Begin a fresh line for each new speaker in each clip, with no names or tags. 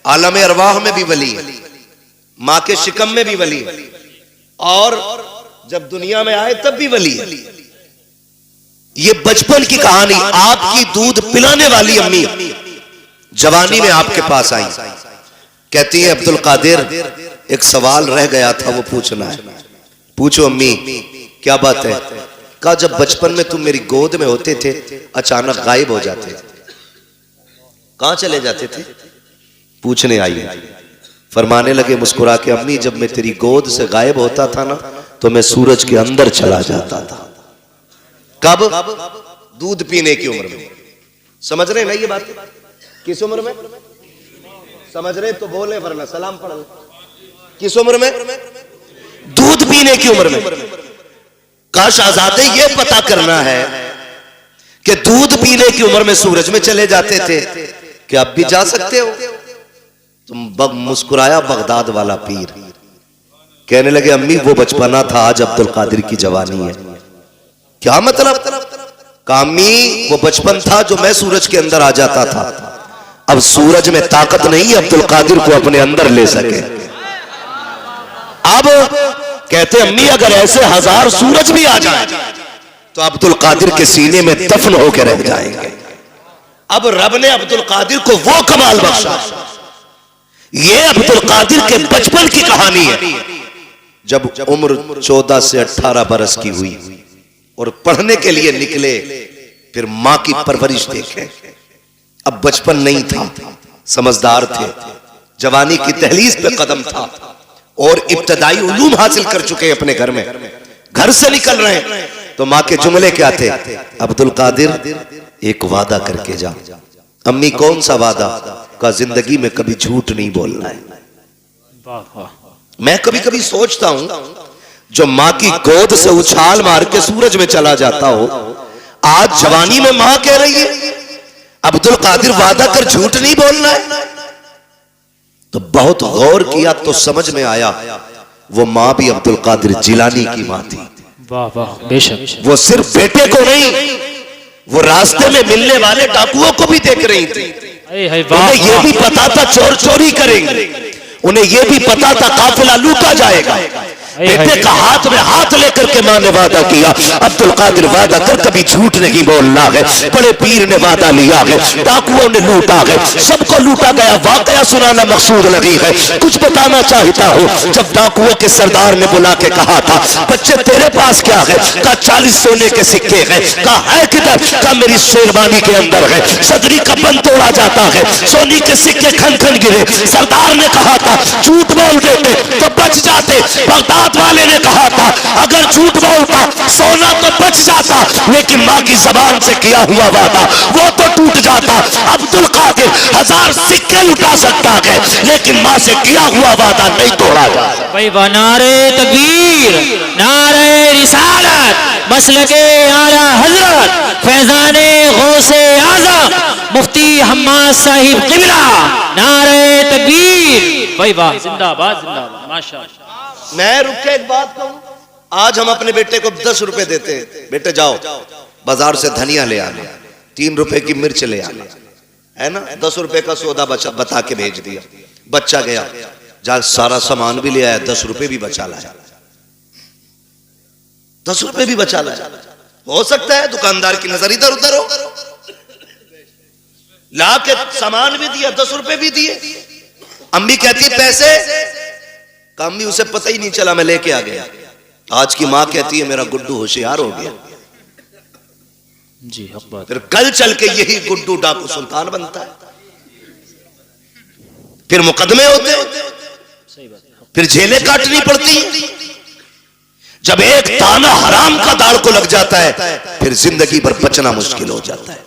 आलम अरवाह में भी वली है, माँ के शिकम में भी वली है, और जब दुनिया में आए तब भी वली है। ये बचपन की कहानी, आपकी दूध पिलाने वाली अम्मी जवानी में आपके पास आई, कहती है अब्दुल कादिर एक सवाल रह गया था, वो पूछना है। पूछो अम्मी, क्या बात है? कहा जब बचपन में तुम मेरी गोद में होते थे अचानक गायब हो जाते थे, कहां चले जाते थे? पूछने आई। फरमाने लगे मुस्कुरा के, अम्मी जब मैं तेरी गोद से गायब होता था ना तो मैं सूरज के अंदर चला जाता था। कब? दूध पीने की उम्र में। समझ रहे ना ये बात? किस उम्र में समझ रहे तो बोले, वरना सलाम पढ़ ले। किस उम्र में? दूध पीने की उम्र में। काश आजादे ये पता करना है कि दूध पीने की उम्र में सूरज में चले जाते थे, क्या अब भी जा सकते हो? तुम मुस्कुराया बगदाद वाला पीर, कहने लगे अम्मी वो बचपना था, आज अब्दुल कादिर की जवानी है। क्या मतलब? कामी वो बचपन था जो मैं सूरज के अंदर आ जाता था, अब सूरज में ताकत नहीं है अब्दुल कादिर को अपने अंदर ले सके। अब कहते अम्मी अगर ऐसे 1000 सूरज भी आ जाए तो अब्दुल कादिर के सीने में दफन होकर रह जाएंगे। अब रब ने अब्दुल कादिर को वो कमाल बख्शा। ये अब्दुल कादिर के बचपन की कहानी है। जब उम्र 14 से 18 बरस की हुई और पढ़ने के लिए निकले, फिर मां की परवरिश देखे। अब बचपन नहीं था, समझदार थे, जवानी की दहलीज पे कदम था और इब्तदाई उलूम हासिल कर चुके अपने घर में। घर से निकल रहे हैं तो मां के जुमले क्या थे? अब्दुल कादिर एक वादा करके जा। अम्मी कौन सा वादा? का जिंदगी में कभी झूठ नहीं बोलना है। मैं कभी कभी सोचता हूं जो मां की गोद से उछाल मार के सूरज में चला जाता हो, आज जवानी में मां कह रही है अब्दुल कादिर वादा कर झूठ नहीं बोलना है। तो बहुत गौर किया तो समझ में आया वो मां भी अब्दुल कादिर जिलानी की मां थी।
वाह वाह, बेशक।
वो सिर्फ बेटे को नहीं, वो रास्ते में मिलने वाले डाकुओं को भी देख रही थी। उन्हें ये भी पता था चोर चोरी करेंगे, उन्हें ये भी पता था काफिला लूटा जाएगा। बेटे का हाथ में हाथ लेकर के मां ने वादा किया अब्दुल कादिर वादा कर कभी झूठ नहीं बोलना है। बड़े पीर ने वादा लिया है, डाकुओं ने लूटा है, सबको लूटा गया। वाकया सुनाना मकसूद नहीं है, कुछ बताना चाहता हूँ। जब डाकुओं के सरदार ने बुला के कहा था बच्चे तेरे पास क्या है? कहा 40 सोने के सिक्के हैं। कहा है किधर? कहा मेरी शेरवानी के अंदर है। सदरी का बंद तोड़ा जाता है, सोने के सिक्के खन खन गिरे। सरदार ने कहा था झूठ बोल देते तो बच जाते। बगदाद वाले ने कहा था अगर झूठ बोलता सोना तो बच जाता, लेकिन मां की जबान से किया हुआ वादा वो तो टूट जाता। अब्दुल कादिर 1000 सिक्के लुटा सकता है, लेकिन मां से किया हुआ वादा नहीं तोड़ा जाता।
भाई नारे तकबीर, नारे रिसालत, मसलके आला हजरत, फैजाने गौसे आज़म, मुफ्ती हम्माद साहिब क़िबला, नारे तकबीर। भाई वाह, जिंदाबाद जिंदाबाद, माशाअल्लाह।
मैं रुक के एक बात कहूं, आज हम अपने बेटे को 10 रुपए देते हैं, बेटे जाओ बाजार से धनिया ले आना, 3 रुपए की मिर्च ले आना, है ना? 10 रुपए का सौदा बता के भेज दिया। बच्चा गया, जा सारा सामान भी ले आया, 10 रुपए भी बचा लाया। 10 रुपए भी बचा लाया। हो सकता है दुकानदार की नजर इधर उधर हो, ला के सामान भी दिया, 10 रुपए भी दिए। अम्मी कहती पैसे, अम्मी उसे पता ही नहीं चला, मैं लेके आ गया। आज की मां कहती है मेरा गुड्डू होशियार हो गया
जी।
फिर कल चल के यही गुड्डू डाकू सुल्तान बनता है, फिर मुकदमे होते, फिर जेलें काटनी पड़ती। जब एक ताना हराम का दाड़ को लग जाता है फिर जिंदगी भर बचना मुश्किल हो जाता है,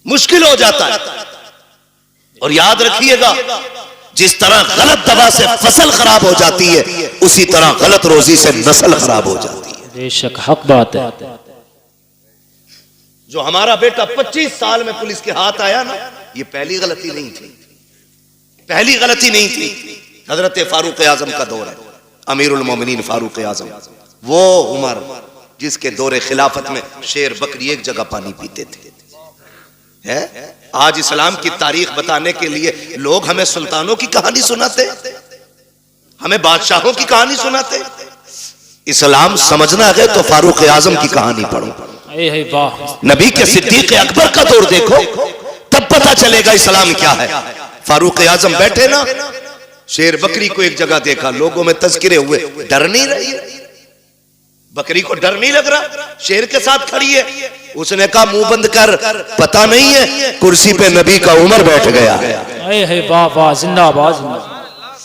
मुश्किल हो जाता है। और याद रखिएगा जिस तरह गलत दवा से फसल खराब हो जाती है, उसी तरह गलत रोजी से नस्ल खराब हो जाती है।
बेशक हक बात है।
जो हमारा बेटा 25 साल में पुलिस के हाथ आया ना, ये पहली गलती नहीं थी, पहली गलती नहीं थी। हजरत फारूक आजम का दौर है, अमीरुल मोमिनीन फारूक आजम, वो उमर जिसके दौरे खिलाफत में शेर बकरी एक जगह पानी पीते थे, है? आज इस्लाम की तारीख बताने के लिए लोग हमें सुल्तानों की कहानी सुनाते, हमें बादशाहों की कहानी सुनाते। इस्लाम समझना है तो फारूक आजम की कहानी पढ़ो, नबी के सिद्दीक अकबर का दौर देखो, तब पता चलेगा इस्लाम क्या है। फारूक आजम बैठे ना, शेर बकरी को एक जगह देखा, लोगों में तज़किरे हुए, डर नहीं रही, बकरी को डर नहीं लग रहा, शेर के साथ खड़ी है। उसने कहा मुंह बंद कर, पता नहीं है कुर्सी पे नबी का उमर बैठ गया है।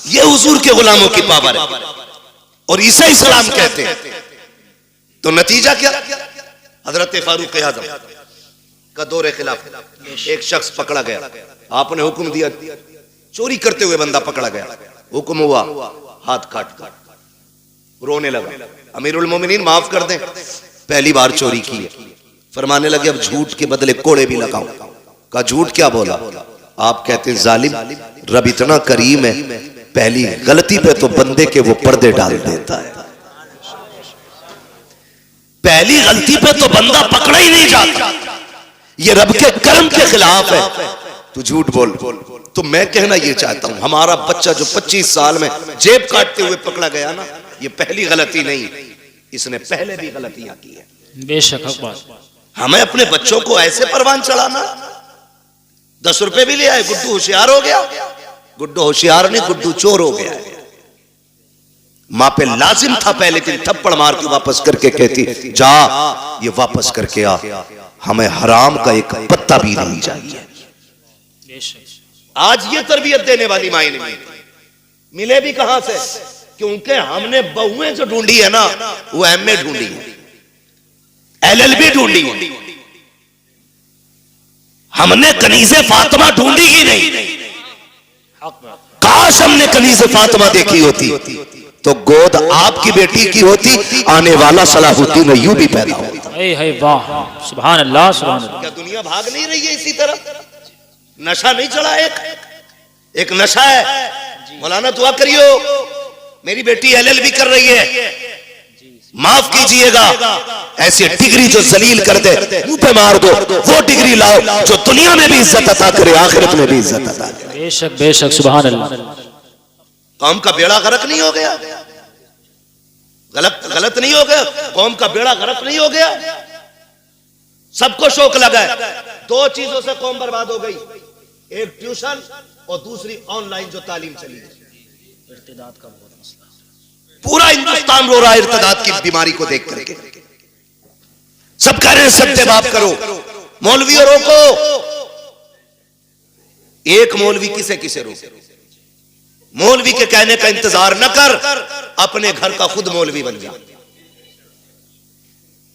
ये हुजूर के गुलामों की पावर है और इसे इस्लाम कहते हैं। तो नतीजा क्या? हजरत फारूक आजम का दौरे खिलाफ एक शख्स पकड़ा गया, आपने हुक्म दिया, चोरी करते हुए बंदा पकड़ा गया, हुक्म हुआ हाथ काट, रोने लगा, अमीरुल मोमिनीन माफ कर दें, पहली बार चोरी की है। फरमाने लगे अब झूठ के बदले कोड़े भी लगाऊं। कहा झूठ क्या बोला? आप कहते हैं जालिम, रब इतना करीम है, पहली गलती पे तो बंदे के वो पर्दे डाल देता है, पहली गलती पे तो बंदा पकड़ा ही नहीं जाता, ये रब के कर्म के खिलाफ है, तू झूठ बोल। तो मैं कहना ये चाहता हूं, हमारा बच्चा जो 25 साल में जेब काटते हुए पकड़ा गया ना, ये पहली गलती नहीं, इसने पहले भी गलतियां की है।
बेशक
हमें अपने बच्चों को ऐसे परवान चढ़ाना, 10 रुपए भी ले आए, गुड्डू होशियार हो गया, गुड्डू होशियार नहीं, गुड्डू चोर हो गया है। मां पे लाजिम था पहले दिन थप्पड़ मार के वापस करके कहती जा ये वापस करके आ, हमें हराम का एक पत्ता भी नहीं चाहिए। आज ये तरबियत देने वाली माएं नहीं मिले भी कहां से? क्योंकि हमने बहुएं जो ढूंढी है ना, वो एमए ढूंढी है, एलएलबी ढूंढी है, हमने कनीज़े फातिमा ढूंढी ही नहीं। काश हमने कनीज़े फातिमा देखी होती तो गोद आपकी बेटी की होती, आने वाला सलाहुद्दीन अय्यूबी पैदा होता।
सुभान अल्लाह, सुभान अल्लाह।
क्या दुनिया भाग नहीं रही है इसी तरफ? नशा नहीं चढ़ा, एक नशा है। मौलाना दुआ करियो, मेरी बेटी एलएलबी कर रही है, माफ कीजिएगा, ऐसी डिग्री जो जलील कर दे मुंह पे मार दो, वो डिग्री लाओ जो दुनिया में भी इज्जत अता करे, आखिरत में भी इज्जत अता करे।
बेशक बेशक, सुभान अल्लाह।
कौम का बेड़ा गर्क नहीं हो गया, गलत नहीं हो गया, कौम का बेड़ा गर्क नहीं हो गया। सबको शौक लगा है, 2 चीजों से कौम बर्बाद हो गई, एक ट्यूशन और दूसरी ऑनलाइन जो तालीम चली है। इर्तिदाद का बहुत मसला, पूरा हिंदुस्तान रो रहा है इर्तिदाद की बीमारी को देख करके। सब कह रहे हैं सत्य बात करो, मौलवी रोको। एक मौलवी किसे किसे रोके? मौलवी के कहने का इंतजार न कर, अपने घर का खुद मौलवी बन जा,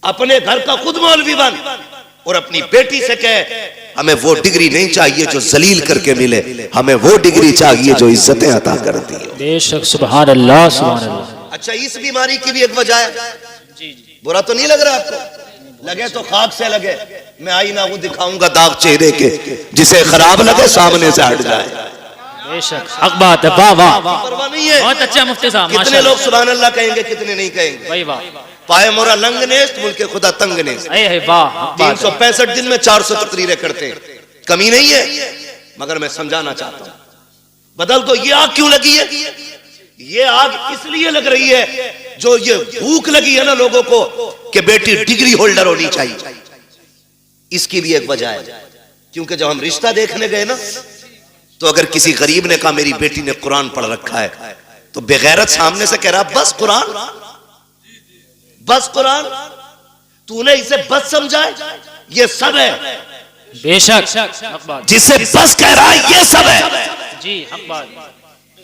अपने घर का खुद मौलवी बन और अपनी बेटी से कह हमें वो डिग्री नहीं चाहिए जो जलील करके मिले, हमें वो डिग्री चाहिए जो इज्जतें अता करती है।
बेशक, सुभान अल्लाह, सुभान अल्लाह।
अच्छा, इस बीमारी की भी एक वजह है, बुरा तो नहीं लग रहा आपको? लगे तो खाक से लगे, मैं आईना वो दिखाऊंगा दाग चेहरे के, जिसे खराब लगे सामने से हट जाए।
बेशक, हक बात है, वाह वाह,
परवाह नहीं है।
बहुत अच्छा मुफ्ती साहब,
कितने लोग सुभान अल्लाह कहेंगे, कितने नहीं कहेंगे?
भाई वाह,
पाए मोरा लंग नेस्त, मुल्के खुदा तंग नेस्त। 365 दिन में 400 तकरीरें करते हैं, कमी नहीं है। मगर मैं समझाना चाहता हूं, बदल तो ये आग क्यों लगी है? ये आग इसलिए लग रही है जो ये भूख लगी है ना लोगों को कि बेटी डिग्री होल्डर होनी चाहिए, इसकी भी एक वजह है। क्योंकि जब हम रिश्ता देखने गए ना, तो अगर किसी गरीब ने कहा मेरी बेटी ने कुरान पढ़ रखा है, तो बेगैरत सामने से कह रहा बस कुरान, बस कुरान, तूने इसे बस समझा है, ये सब है।
बेशक,
जिसे बस कह रहा है ये सब है
जी, हक बात,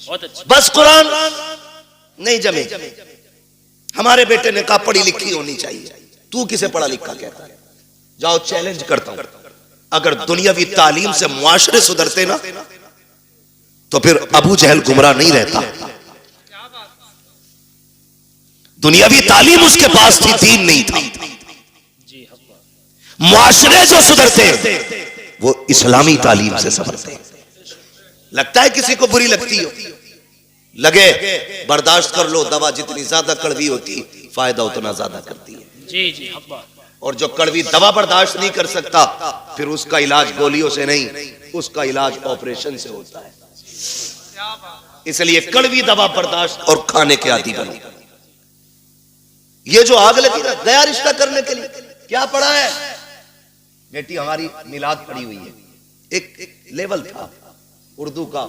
बहुत अच्छा।
बस कुरान नहीं जमे। हमारे बेटे ने कहा पढ़ी लिखी होनी चाहिए, तू किसे पढ़ा लिखा कहता है? जाओ चैलेंज करता हूं, अगर दुनियावी तालीम से मुआशरे सुधरते ना, तो फिर अबू जहल गुमराह नहीं रहता। दुनियावी तालीम उसके पास थी, दीन नहीं था। मुआशरे जो सुधरते वो इस्लामी तालीम से सुधरते। लगता है किसी को बुरी लगती हो, लगे बर्दाश्त कर लो, दवा जितनी ज्यादा कड़वी होती फायदा उतना ज्यादा करती है।
जी जी, हक बात।
और जो कड़वी दवा बर्दाश्त नहीं कर सकता, फिर उसका इलाज गोलियों से नहीं, उसका इलाज ऑपरेशन से होता है। इसलिए कड़वी दवा बर्दाश्त और खाने के आदी बनो। ये जो आग लगी ना गया रिश्ता करने के लिए, क्या पढ़ा है? बेटी हमारी मिलाद पढ़ी हुई है, एक लेवल था उर्दू का,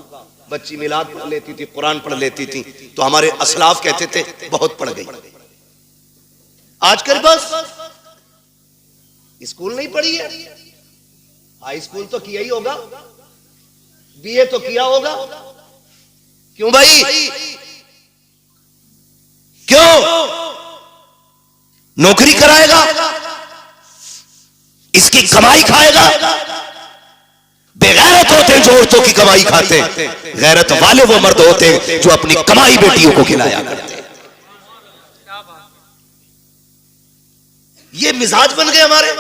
बच्ची मिलाद पढ़ लेती थी, कुरान पढ़ लेती थी, तो हमारे असलाफ कहते थे बहुत पढ़ गई। आजकल बस स्कूल नहीं पढ़ी है, हाई स्कूल तो किया ही होगा, बीए तो किया होगा। क्यों भाई, क्यों? नौकरी कराएगा, इसकी कमाई खाएगा। बेगैरत होते हैं जो औरतों की कमाई खाते हैं, गैरत वाले वो मर्द होते हैं जो अपनी कमाई बेटियों को खिलाया करते हैं। ये मिजाज बन गए हमारे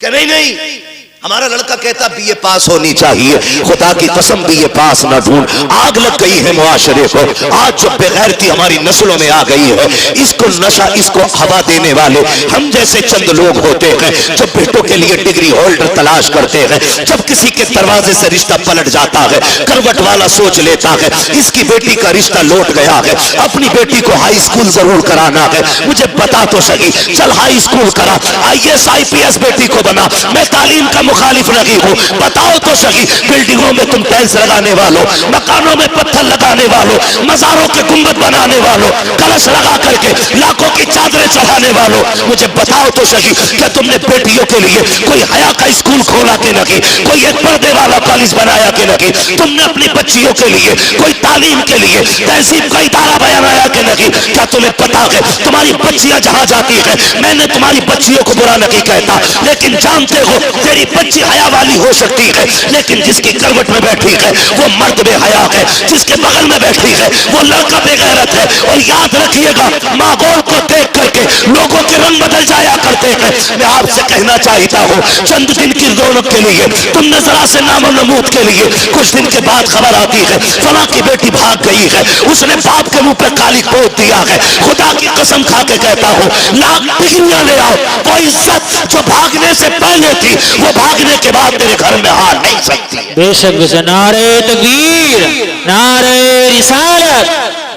कि नहीं नहीं, हमारा लड़का कहता बीए पास होनी चाहिए, खुदा की कसम बीए पास ना ढूंढ। आग लग गई है मुआशरे को, आज जो बेगैरती हमारी नस्लों में आ गई है, इसको नशा, इसको हवा देने वाले हम जैसे चंद लोग होते हैं जो बेटों के लिए डिग्री होल्डर तलाश करते हैं। जब किसी के दरवाजे से रिश्ता पलट जाता है, करवट वाला सोच लेता है इसकी बेटी का रिश्ता लौट गया है, अपनी बेटी को हाई स्कूल जरूर कराना है। मुझे बता तो सही, चल हाई स्कूल करा, IAS IPS बेटी को बना, मैं तालीम का मुखालिफ नहीं हूं, बताओ तो सही। बिल्डिंगों में तुम टाइल्स लगाने वालों, मकानों में पत्थर लगाने वालों, मज़ारों के गुंबद बनाने वालों, कलश लगा करके लाखों की चादरें चढ़ाने वालों, मुझे बताओ तो सही, क्या तुमने बेटियों के लिए कोई हया का स्कूल खोला कि नहीं, कोई एक पर्दे वाला कॉलेज बनाया कि नहीं? तुमने अपनी बच्चियों के लिए कोई तालीम के लिए तहजीब का इदारा बनाया कि नहीं? क्या तुम्हें पता है तुम्हारी बच्चियां जहां जाती है, मैंने तुम्हारी बच्चियों को बुरा नहीं कहता, लेकिन जानते हो तेरी बच्ची हया वाली हो सकती है, लेकिन जिसकी करवट में बैठी है वो मर्द बेहया है, जिसके बगल में बैठी है वो लड़का बेगैरत है। और याद रखिएगा, माहौल को देख करके लोगों के रंग बदल जाया करते हैं। मैं आपसे कहना चाहता हूँ, चंद दिन की रौनक के लिए तुमने जरा से नामो नमूद के लिए, कुछ दिन के बाद खबर आती है फला की बेटी भाग गई है, उसने बाप के मुंह पे काली पोत दिया है। खुदा की कसम खा के कहता हूँ, लाख डिग्रियां ले आओ, वो इज्जत जो भागने से पहले थी वो भागने के बाद तेरे घर में आ नहीं सकती है।
बेशक बेशक। नारे तकबीर, नारे रिसालत,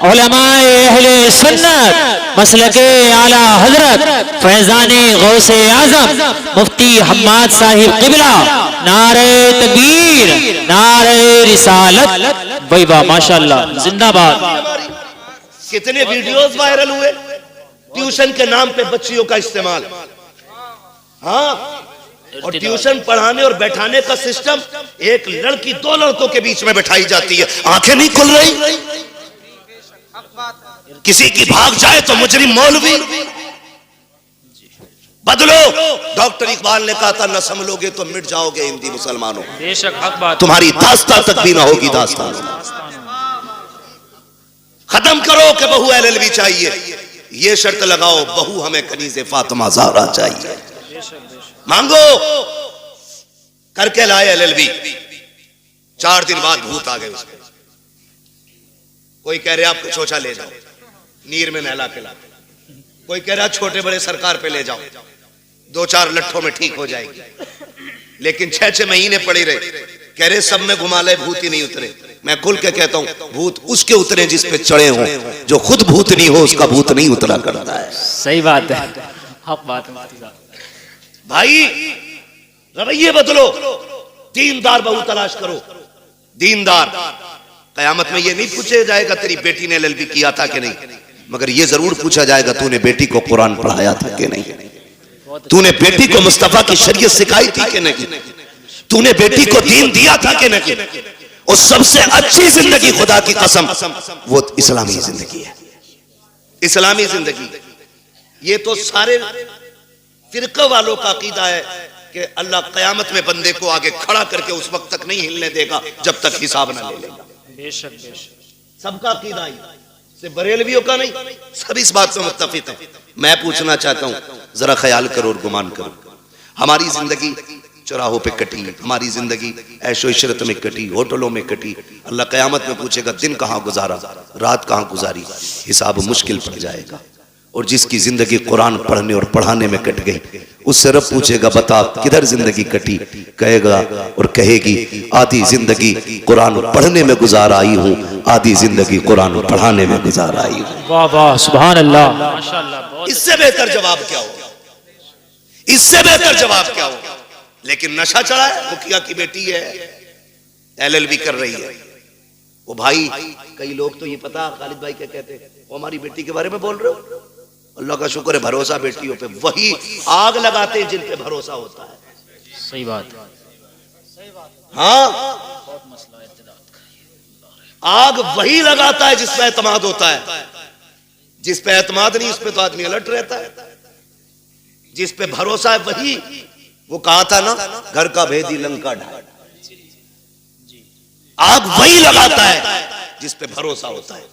उलमाए अहले सुन्नत, मसलके आला हजरत फैजाने गौसे आजम मुफ्ती हम्माद साहिब किबला, नारे तकबीर, नारे रिसालत। भाई वाह, माशाअल्लाह, जिंदाबाद।
कितने वीडियोस वायरल हुए ट्यूशन के नाम पे बच्चियों का इस्तेमाल। हाँ, और ट्यूशन पढ़ाने और बैठाने का सिस्टम, एक लड़की दो लड़कों के बीच में बैठाई जाती है, आंखें नहीं खुल रही, किसी की भाग जाए तो मुजरिम मौलवी। बदलो, डॉक्टर इकबाल ने कहा था न संभलोगे तो मिट जाओगे हिंदी मुसलमानों,
बेशक हक बात।
तुम्हारी दास्तां तक भी ना होगी दास्तां। खत्म करो कि बहू LLB चाहिए, ये शर्त लगाओ बहू हमें कनीज़े फातिमा ज़हरा चाहिए। मांगो, करके लाए LLB, 4 दिन बाद भूत आ गए उसके। कोई कह रहे आपको चोचा ले जाओ, नीर में नहला के ला, कोई कह रहा छोटे बड़े सरकार पे ले जाओ, 2-4 लट्ठों में ठीक हो जाएगी। लेकिन 6-6 महीने पड़ी रहे, कह रहे सब में घुमा ले, भूत ही नहीं उतरे। मैं खुल के कहता हूं, भूत उसके उतरे जिस पे चढ़े हों, जो खुद भूत नहीं हो उसका भूत नहीं उतरा करता है।
सही बात है, हक बात है
भाई। रवैये बदलो, दीनदार बहू तलाश करो, दीनदार। कयामत में ये नहीं पूछा जाएगा तेरी बेटी ने LLB किया था कि नहीं, मगर ये जरूर पूछा जाएगा तूने बेटी को कुरान पढ़ाया था कि नहीं, तूने बेटी को मुस्तफा की शरीयत सिखाई थी कि नहीं, तूने बेटी को दीन दिया था कि नहीं। और सबसे अच्छी जिंदगी खुदा की कसम वो इस्लामी जिंदगी है, इस्लामी जिंदगी। ये तो सारे फिरका वालों का अकीदा है कि अल्लाह कयामत में बंदे को आगे खड़ा करके उस वक्त तक नहीं हिलने देगा जब तक हिसाब ना ले लेगा।
बेशक बेशक।
सबका अकीदा ही, सिर्फ बरेलवियों का नहीं, सब इस बात पे मुत्तफिक है। मैं पूछना चाहता हूं, जरा ख्याल करो और गुमान करो, हमारी जिंदगी चौराहों पे कटी, हमारी जिंदगी ऐशो इशरत में कटी, होटलों में कटी। अल्लाह कयामत में पूछेगा दिन कहां गुजारा, रात कहां गुजारी, हिसाब मुश्किल पड़ जाएगा। और जिसकी जिंदगी कुरान पढ़ने और पढ़ाने में कट गई, उससे रब पूछेगा बता किधर जिंदगी कटी, कहेगा और कहेगी आधी जिंदगी कुरान पढ़ने में गुजार आई हूँ, आधी जिंदगी कुरान पढ़ाने में गुजार आई हूँ।
वाह वाह सुभान अल्लाह माशाअल्लाह।
इससे बेहतर जवाब क्या होगा, इससे बेहतर जवाब क्या होगा? लेकिन नशा चढ़ा है, मुखिया की बेटी है, LLB कर रही है। वो भाई, कई लोग तो ये पता खालिद भाई क्या कहते हैं, वो हमारी बेटी के बारे में बोल रहे हो, अल्लाह का शुक्र है भरोसा बेटियों पे, वही आग लगाते हैं जिन पे भरोसा होता है।
सही बात।
हाँ, आग वही लगाता है जिस पे एतमाद होता है, जिस पे एतमाद नहीं उस पे तो आदमी अलर्ट रहता है, जिस पे भरोसा है वही, वो कहा था ना घर का भेदी लंका ढाल, आग वही लगाता है जिस पे भरोसा होता है।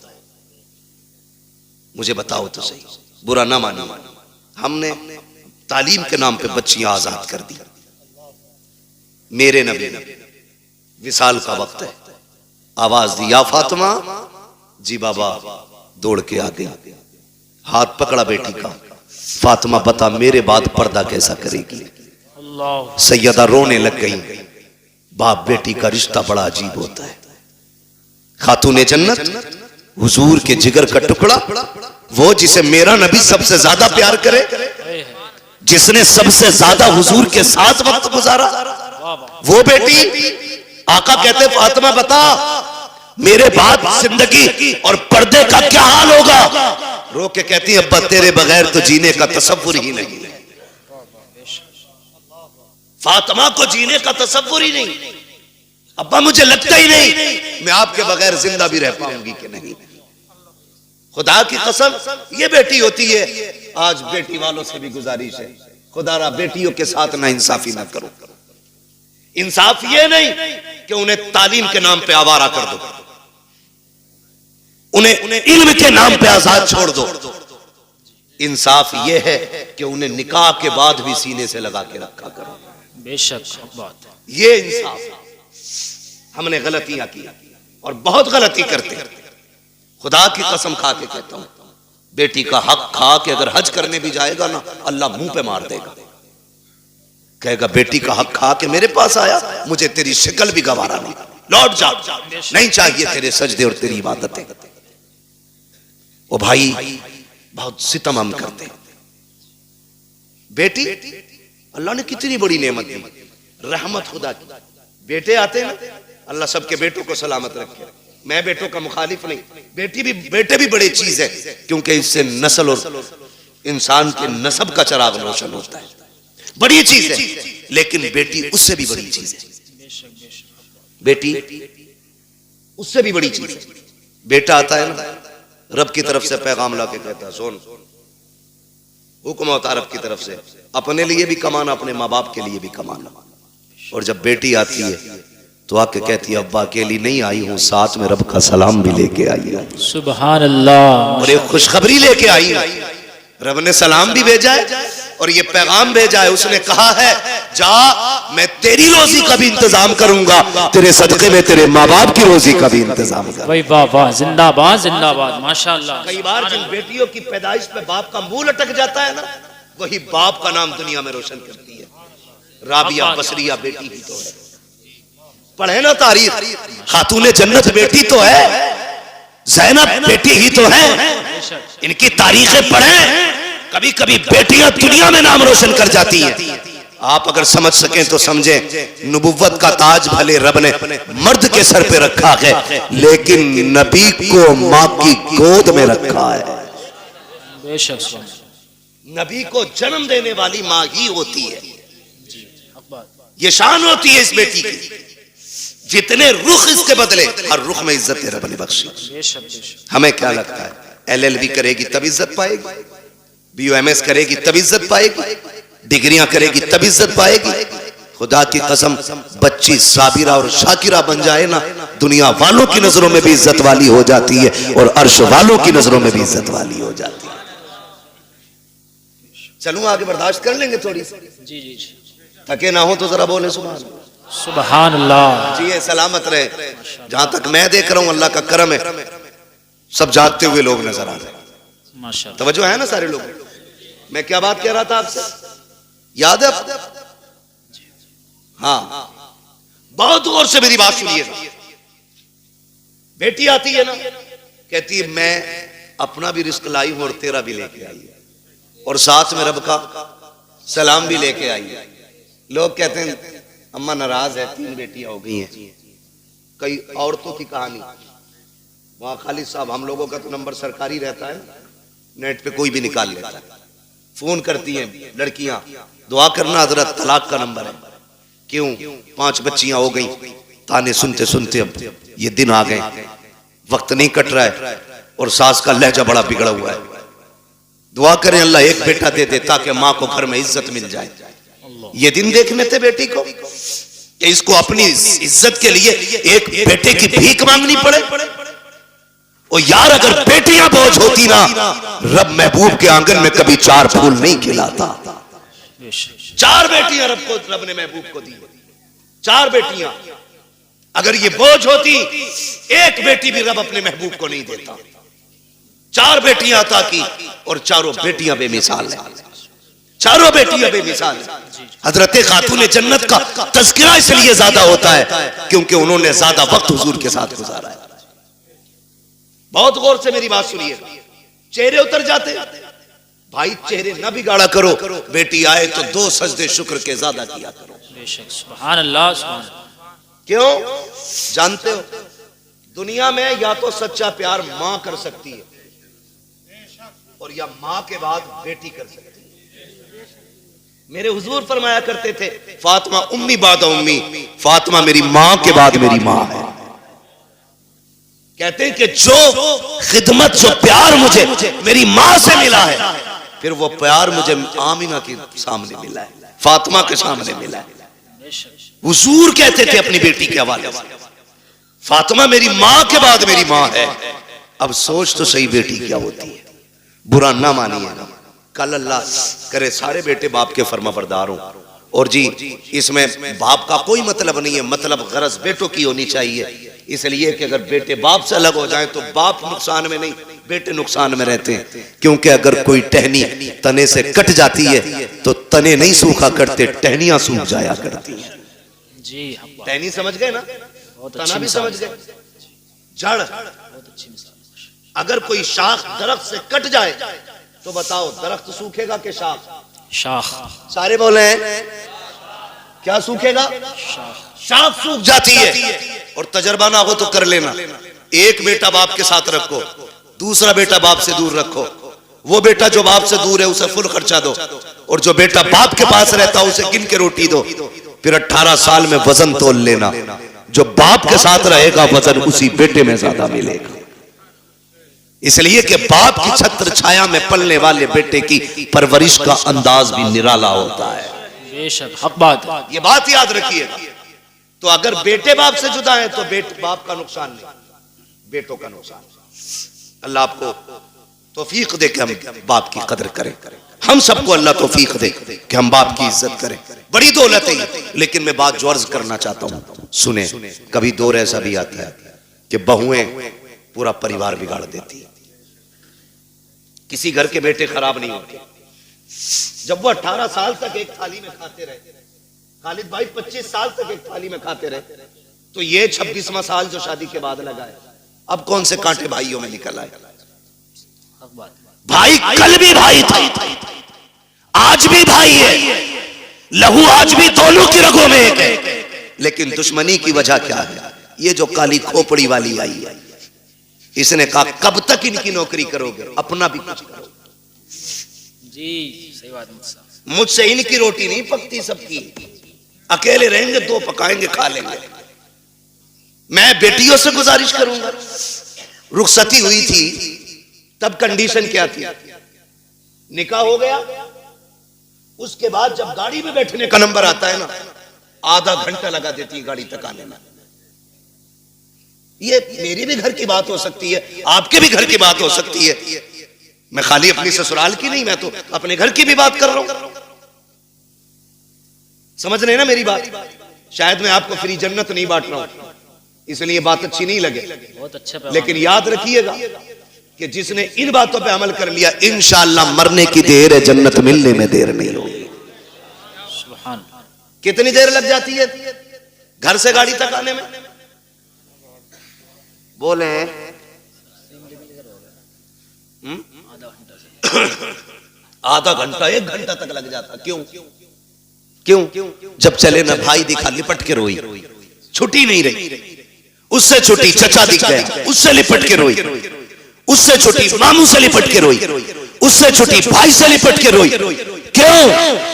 मुझे बताओ तो सही, बुरा ना मानो, हमने तालीम के नाम पे बच्चियां आजाद कर दी। मेरे नबी विसाल का वक्त है, आवाज दी या फातिमा, जी बाबा, दौड़ के आ गई, हाथ पकड़ा बेटी का, फातिमा बता मेरे बाद पर्दा कैसा करेगी? सैयदा रोने लग गई। बाप बेटी का रिश्ता बड़ा अजीब होता है। खातूने जन्नत, हुजूर के जिगर का टुकड़ा, वो जिसे मेरा नबी सबसे ज्यादा प्यार करे, जिसने सबसे ज्यादा हुजूर के साथ वक्त गुजारा, वो बेटी आका कहते फातिमा बता मेरे बाद जिंदगी और पर्दे का क्या हाल होगा? रो के कहती अब्बा तेरे बगैर तो जीने का तसव्वुर ही नहीं है। फातिमा को जीने का तसव्वुर ही नहीं, अब्बा मुझे लगता ही नहीं मैं आपके बगैर जिंदा भी रह पाऊंगी कि नहीं। खुदा की कसम ये बेटी होती है। आज बेटी वालों से भी गुजारिश है, खुदारा बेटियों के साथ ना इंसाफी ना करो। इंसाफ ये नहीं कि उन्हें तालीम के नाम पे आवारा कर दो, उन्हें इल्म के नाम पे आजाद छोड़ दो। इंसाफ ये है कि उन्हें निकाह के बाद भी सीने से लगा के रखा करो।
बेशक बात,
ये इंसाफ। हमने गलतियां की और बहुत गलती करते हैं। खुदा की कसम खा के कहता हूं, बेटी का हक खा के अगर हज करने भी जाएगा ना, अल्लाह मुंह पे मार देगा, कहेगा बेटी का हक खा के मेरे पास आया, मुझे तेरी शक्ल भी गवारा नहीं, लौट जा, नहीं चाहिए तेरे सजदे और तेरी इबादतें। ओ भाई बहुत सितम हम करते हैं। बेटी अल्लाह ने कितनी बड़ी नेमत दी, रहमत खुदा की। बेटे आते हैं, अल्लाह सबके बेटों को सलामत रखे। मैं बेटों का मुखालिफ नहीं, बेटे भी बड़ी चीज है, क्योंकि इससे नस्ल और इंसान के नसब का चराग रोशन होता है, बड़ी चीज है। लेकिन बेटी उससे भी बड़ी चीज है, बेटी उससे भी बड़ी चीज है। बेटा आता है ना, रब की तरफ से पैगाम ला के कहता है सुन, हुक्म होता है रब की तरफ से, अपने लिए भी कमाना, अपने माँ बाप के लिए भी कमाना। और जब बेटी आती है तो आके कहती है अब्बा अकेली नहीं आई हूँ, साथ में रब का सलाम भी लेके आई हूँ।
सुभान अल्लाह।
और एक खुशखबरी लेके आई हूँ, रब ने सलाम भी भेजा है और ये पैगाम भेजा है। उसने कहा है जा, मैं तेरी रोजी का भी इंतजाम करूंगा, तेरे सदके में तेरे माँ बाप की रोजी का भी इंतजाम करूंगा।
भाई वाह वाह, जिंदाबाद जिंदाबाद माशाअल्लाह।
कई बार जिन बेटियों की पैदाइश पे बाप का मुंह लटक जाता है ना, वही बाप का नाम दुनिया में रोशन करती है। राबिया बसरिया बेटी ही तो है, पढ़े ना तारीख, खातूने जन्नत बेटी तो है, ज़ैनब बेटी ही तो है, इनकी तारीखें पढ़े। कभी कभी बेटियां दुनिया में नाम रोशन कर जाती हैं। आप अगर समझ सकें तो समझें, नबुव्वत का ताज भले रब ने मर्द के सर पे रखा है, लेकिन नबी को माँ की गोद में रखा है।
बेशक
नबी को जन्म देने वाली माँ ही होती है, ये शान होती है इस बेटी की। जितने रुख इसके बदले, हर रुख में इज्जत रब ने बख्शी। हमें क्या लगता है LLB करेगी तब इज्जत पाएगी, BUMS करेगी तब इज्जत पाएगी, डिग्रियां करेगी तब इज्जत पाएगी? खुदा की कसम, बच्ची साबिरा और शाकिरा बन जाए ना, दुनिया वालों की नजरों में भी इज्जत वाली हो जाती है और अर्श वालों की नजरों में भी इज्जत वाली हो जाती है। चलूं आगे, बर्दाश्त कर लेंगे थोड़ी सी?
जी जी,
थके ना हो तो जरा बोले
सुभान अल्लाह।
जी सलामत रहे। जहां तक मैं देख रहा हूं अल्लाह का करम है, सब जागते हुए लोग नजर आ रहे हैं।
माशाल्लाह।
तवज्जो है ना सारे लोग? मैं क्या बात कह रहा था आपसे, याद है आपको? हाँ, बहुत गौर से मेरी बात सुनिएगा। बेटी आती है ना, कहती है मैं अपना भी रिस्क लाई हूं और तेरा भी लेके आई है, और साथ में रब का सलाम भी लेके आई है। लोग कहते हैं अम्मा नाराज है, 3 बेटियां हो गई हैं। कई औरतों की कहानी, वहां खालिद साहब, हम लोगों का तो नंबर सरकारी रहता है, नेट पे कोई भी निकाल लेता है। फोन करती हैं लड़कियां, दुआ करना हजरत, तलाक का नंबर है। क्यों? 5 बच्चियां हो गई। ताने सुनते सुनते अब ये दिन आ गए, वक्त नहीं कट रहा है, और सास का लहजा बड़ा बिगड़ा हुआ है। दुआ करें अल्लाह एक बेटा दे दे ताकि माँ को घर में इज्जत मिल जाए। ये दिन देखने थे बेटी को कि इसको अपनी इज्जत के लिए एक बेटे की भीख मांगनी पड़े। और यार अगर बेटियां बोझ होती ना, रब महबूब के आंगन में कभी 4 फूल नहीं खिलाता। 4 बेटियां रब ने महबूब को दी, 4 बेटियां। अगर ये बोझ होती, एक बेटी भी रब अपने महबूब को नहीं देता। 4 बेटियां अता की, और चारों बेटियां बेमिसाल हैं, चारों बेटियां बेमिसाल हैं। हजरत खातून जन्नत का तज़किरा इसलिए ज्यादा होता है क्योंकि उन्होंने ज्यादा वक्त हुजूर के साथ गुजारा है। बहुत गौर से मेरी बात सुनिए, चेहरे उतर जाते भाई, चेहरे ना बिगाड़ा करो। बेटी आए तो 2 सजदे शुक्र के ज्यादा किया करो।
बेशक, सुभान अल्लाह, सुभान अल्लाह।
क्यों? जानते हो दुनिया में या तो सच्चा प्यार मां कर सकती है, और या मां के बाद बेटी कर सकती है। मेरे हुजूर फरमाया करते थे, फातिमा उम्मी बाद उम्मी, फातिमा मेरी मां के बाद मेरी मां है। कहते हैं कि जो खिदमत, जो प्यार मुझे मेरी मां से मिला है, फिर वो प्यार मुझे आमिना के सामने मिला है, फातिमा के सामने मिला है। हुजूर कहते थे अपनी बेटी के हवाले से, फातिमा मेरी मां के बाद मेरी मां है। अब सोच तो सही बेटी क्या होती है, बुरा ना मानिए। कल अल्लाह करे सारे बेटे बाप के फर्माबरदार हों। और जी इसमें बाप का कोई मतलब नहीं है, मतलब गरज बेटों की होनी चाहिए। इसलिए कि अगर बेटे बाप से अलग हो जाए तो बाप नुकसान में नहीं, बेटे नुकसान में रहते हैं। क्योंकि अगर कोई टहनी तने से कट जाती है तो तने नहीं सूखा करते, टहनियां सूख जाया करती हैं।
जी,
टहनी समझ गए ना, तना भी समझ गए, जड़। अगर कोई शाख दरख्त से कट जाए तो बताओ दरख्त सूखेगा कि शाख?
शाख।
सारे बोले क्या सूखेगा? शाख सूख जाती है। और तजर्बा ना हो तो कर लेना, एक बेटा बाप के साथ रखो, दूसरा बेटा बाप से दूर रखो। वो बेटा जो बाप से दूर है उसे फुल खर्चा दो, और जो बेटा बाप के पास रहता है उसे गिन के रोटी दो। फिर 18 साल में वजन तोल लेना, जो बाप के साथ रहेगा वजन उसी बेटे में ज्यादा मिलेगा। इसलिए कि बाप की छत्र छाया में पलने वाले बेटे की परवरिश का अंदाज भी निराला होता है।
बेशक, हक बात,
ये बात याद रखिएगा। तो अगर बेटे बाप से जुदा है तो बाप का नुकसान नहीं, बेटों का नुकसान। अल्लाह आपको तौफीक दे कि हम बाप की कदर करें। हम सबको अल्लाह तौफीक दे कि हम बाप की इज्जत करें। बड़ी दौलत है। लेकिन मैं बात जो अर्ज करना चाहता हूं सुने, कभी दौर ऐसा भी आता है कि बहुएं पूरा परिवार बिगाड़ देती है। किसी घर के बेटे खराब नहीं होते। जब वो 18 साल तक एक थाली में खाते रहे, खालिद भाई 25 साल तक एक थाली में खाते रहे, तो ये 26वां साल जो शादी के बाद लगा है, अब कौन से कांटे भाइयों में निकल आए। भाई कल भी भाई था, आज भी भाई है, लहू आज भी दोनों की रगों में एक है। लेकिन दुश्मनी की वजह क्या है? ये जो काली खोपड़ी वाली आई है, इसने कहा कब तक इनकी नौकरी करोगे, अपना भी कुछ करो।
जी सही बात,
मुझसे इनकी रोटी नहीं पकती, सबकी। अकेले रहेंगे 2 पकाएंगे खा लेंगे। मैं बेटियों से गुजारिश करूंगा। रुखसती हुई थी तब कंडीशन क्या थी? निकाह हो गया, उसके बाद जब गाड़ी में बैठने का नंबर आता है ना, आधा घंटा लगा देती है गाड़ी तक आने में। ये मेरी भी घर की बात हो सकती है, आपके भी घर की बात हो सकती है। मैं खाली अपनी ससुराल की नहीं, मैं तो अपने घर की भी बात कर रहा हूं। समझ रहे ना मेरी बात? शायद मैं आपको फ्री जन्नत नहीं बांट रहा हूं, इसलिए बात अच्छी नहीं लगे।
बहुत अच्छा।
लेकिन याद रखिएगा कि जिसने इन बातों पे अमल कर लिया इंशाअल्लाह मरने की देर है, जन्नत मिलने में देर नहीं होगी।
सुभान।
कितनी देर लग जाती है घर से गाड़ी तक आने में? बोले आधा घंटा 1 घंटा तक लग जाता। क्यों क्यों? जब चले ना भाई दिखा, लिपट के रोई, छुट्टी नहीं रही। उससे छुट्टी चचा दिख गया, उससे लिपट के रोई। उससे छुट्टी मामू से लिपट के रोई। उससे छुट्टी भाई से लिपट के रोई। क्यों?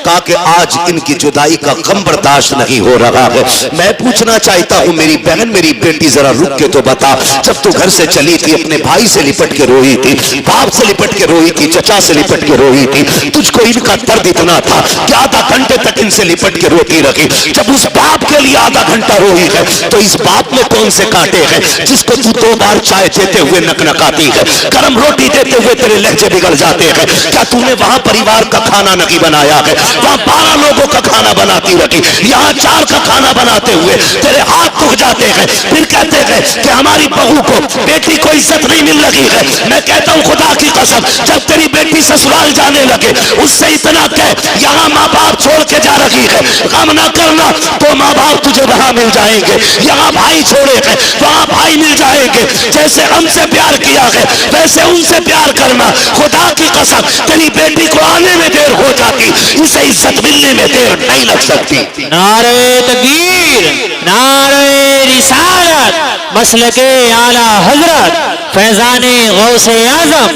कहा कि आज इनकी जुदाई का गम बर्दाश्त नहीं हो रहा है। मैं पूछना चाहता हूं मेरी बहन, मेरी बेटी, जरा रुक के तो बता, जब तू घर से चली थी अपने भाई से लिपट के रोई थी, बाप से लिपट के रोई थी, चचा से लिपट के रोई थी, तुझको इनका दर्द इतना था कि आधा घंटे तक इनसे लिपट के रोती रही। जब उस बाप के लिए आधा घंटा रोई है तो इस बाप में कौन से कांटे हैं जिसको तू 2 बार चाय देते हुए नकनकाती है, गर्म रोटी देते हुए तेरे लहजे बिगड़ जाते हैं? क्या तूने वहां परिवार का खाना नहीं बनाया है? वहां 12 लोगों का खाना बनाती रही, यहाँ 4 का खाना बनाते हुए तेरे हाथ दुख जाते हैं। फिर कहते हैं कि हमारी बहू को, बेटी को इज्जत नहीं मिल रही है। मैं कहता हूं खुदा की कसम, जब तेरी बेटी ससुराल जाने लगे उससे इतना कह, यहाँ माँ बाप छोड़ के जा रही है, गम ना करना, तो माँ बाप तुझे वहां मिल जाएंगे। यहाँ भाई छोड़े हैं, वहां भाई मिल जाएंगे। जैसे हमसे प्यार किया है वैसे उनसे प्यार करना। खुदा की कसम, तेरी बेटी को आने में देर हो जाती, इसे इज्जत मिलने में देर नहीं लग सकती।
नारे तकबीर, नारे रिसालत, मसलके आला हजरत, फैजाने गौसे आजम,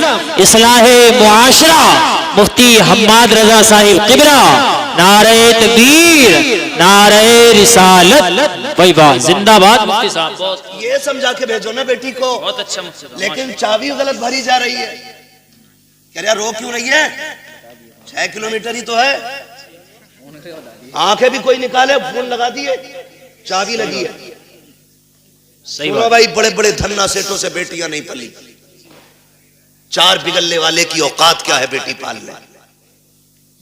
इस्लाहे मुआशरा, मुफ्ती हम्माद रजा साहिब किबरा। नारे तकबीर, नारे रिसालत। भाई वाह, जिंदाबाद मुफ्ती साहब। बहुत
ये समझा के भेजो ना बेटी को।
बहुत अच्छा मुफ्ती साहब।
लेकिन चाबी गलत भरी जा रही है। कह रहा रो क्यों रही है? 6 किलोमीटर ही तो है। आंखें भी कोई निकाले, फोन लगा दिए, चाबी लगी है।
सही
सुनो
बात।
भाई, बड़े बड़े धन्ना सेठों से बेटियां नहीं पली। 4 बिगलने वाले की औकात क्या है बेटी पाल ले?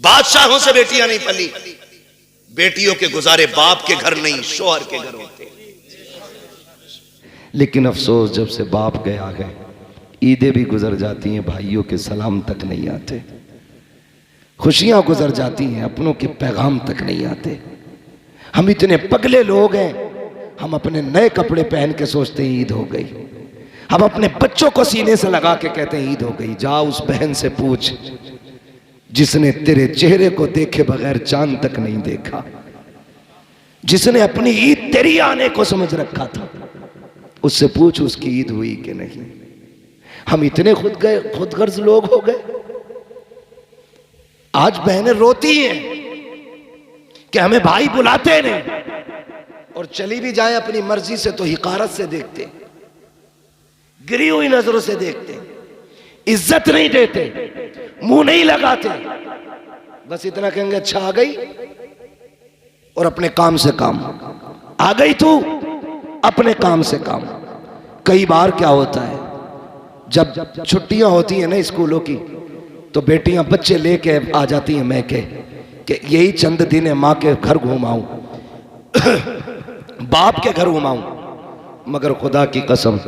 बादशाहों से बेटियां नहीं पली। बेटियों के गुजारे बाप के घर नहीं, शोहर के घर होते।
लेकिन अफसोस, जब से बाप गया है ईदें भी गुजर जाती हैं, भाइयों के सलाम तक नहीं आते। खुशियां गुजर जाती हैं, अपनों के पैगाम तक नहीं आते। हम इतने पगले लोग हैं, हम अपने नए कपड़े पहन के सोचते हैं ईद हो गई। हम अपने बच्चों को सीने से लगा के कहते हैं ईद हो गई। जा उस बहन से पूछ जिसने तेरे चेहरे को देखे बगैर चांद तक नहीं देखा, जिसने अपनी ईद तेरी आने को समझ रखा था, उससे पूछ उसकी ईद हुई कि नहीं। हम इतने खुदगर्ज लोग हो गए। आज बहनें रोती हैं कि हमें भाई बुलाते नहीं, और चली भी जाए अपनी मर्जी से तो हिकारत से देखते, गिरी हुई नजरों से देखते, इज्जत नहीं देते, मुंह नहीं लगाते। बस इतना कहेंगे अच्छा आ गई, और अपने काम से काम। आ गई तू, अपने काम से काम। कई बार क्या होता है, जब छुट्टियां होती हैं ना स्कूलों की, तो बेटियां बच्चे लेके आ जाती हैं मैके कि यही चंद दिन है, माँ के घर घुमाऊं, बाप के घर घुमाऊं। मगर खुदा की कसम,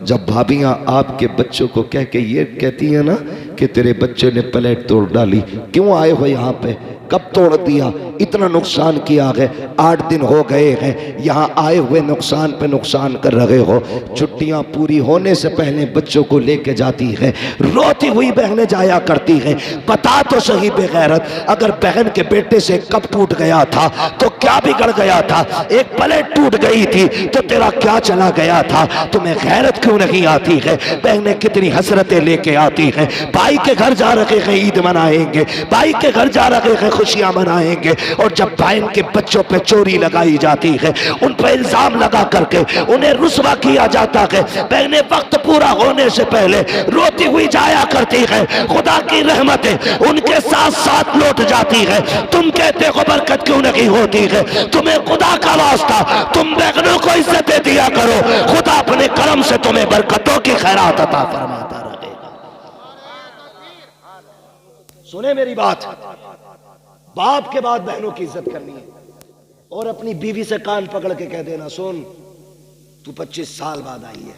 जब भाभियां आपके बच्चों को कह के ये कहती हैं ना कि तेरे बच्चे ने प्लेट तोड़ डाली, क्यों आए हो यहाँ पे, कब तोड़ दिया, इतना नुकसान किया है, 8 दिन हो गए हैं यहाँ आए हुए, नुकसान पे नुकसान कर रहे हो। छुट्टियां पूरी होने से पहले बच्चों को लेके जाती है, रोती हुई बहनें जाया करती हैं। बता तो सही बेगैरत, अगर बहन के बेटे से कप टूट गया था तो क्या बिगड़ गया था? एक प्लेट टूट गई थी तो तेरा क्या चला गया था? तुम्हें गैरत क्यों नहीं आती है? बहनें कितनी हसरतें लेके आती हैं। भाई के घर जा रहे हैं, ईद मनाएंगे, भाई के घर जा रहे हैं, खुशियां मनाएंगे, और जब बहन के बच्चों पे चोरी लगाई जाती है, उन पर इल्जाम लगा करके उन्हें रुस्वा किया जाता है, बहनें वक्त पूरा होने से पहले रोती हुई जाया करती है। खुदा की रहमतें उनके साथ साथ लौट जाती है। तुम कहते हो बरकत क्यों नहीं होती है? तुम्हें खुदा का वास्ता, तुम बहनों को इज्जत दिया करो, खुदा अपने करम से तुम्हें बरकतों की खैरात अता फरमाता रहेगा। सुने मेरी बात, बाप के बाद बहनों की इज्जत करनी है, और अपनी बीवी से कान पकड़ के कह देना, सुन तू 25 साल बाद आई है,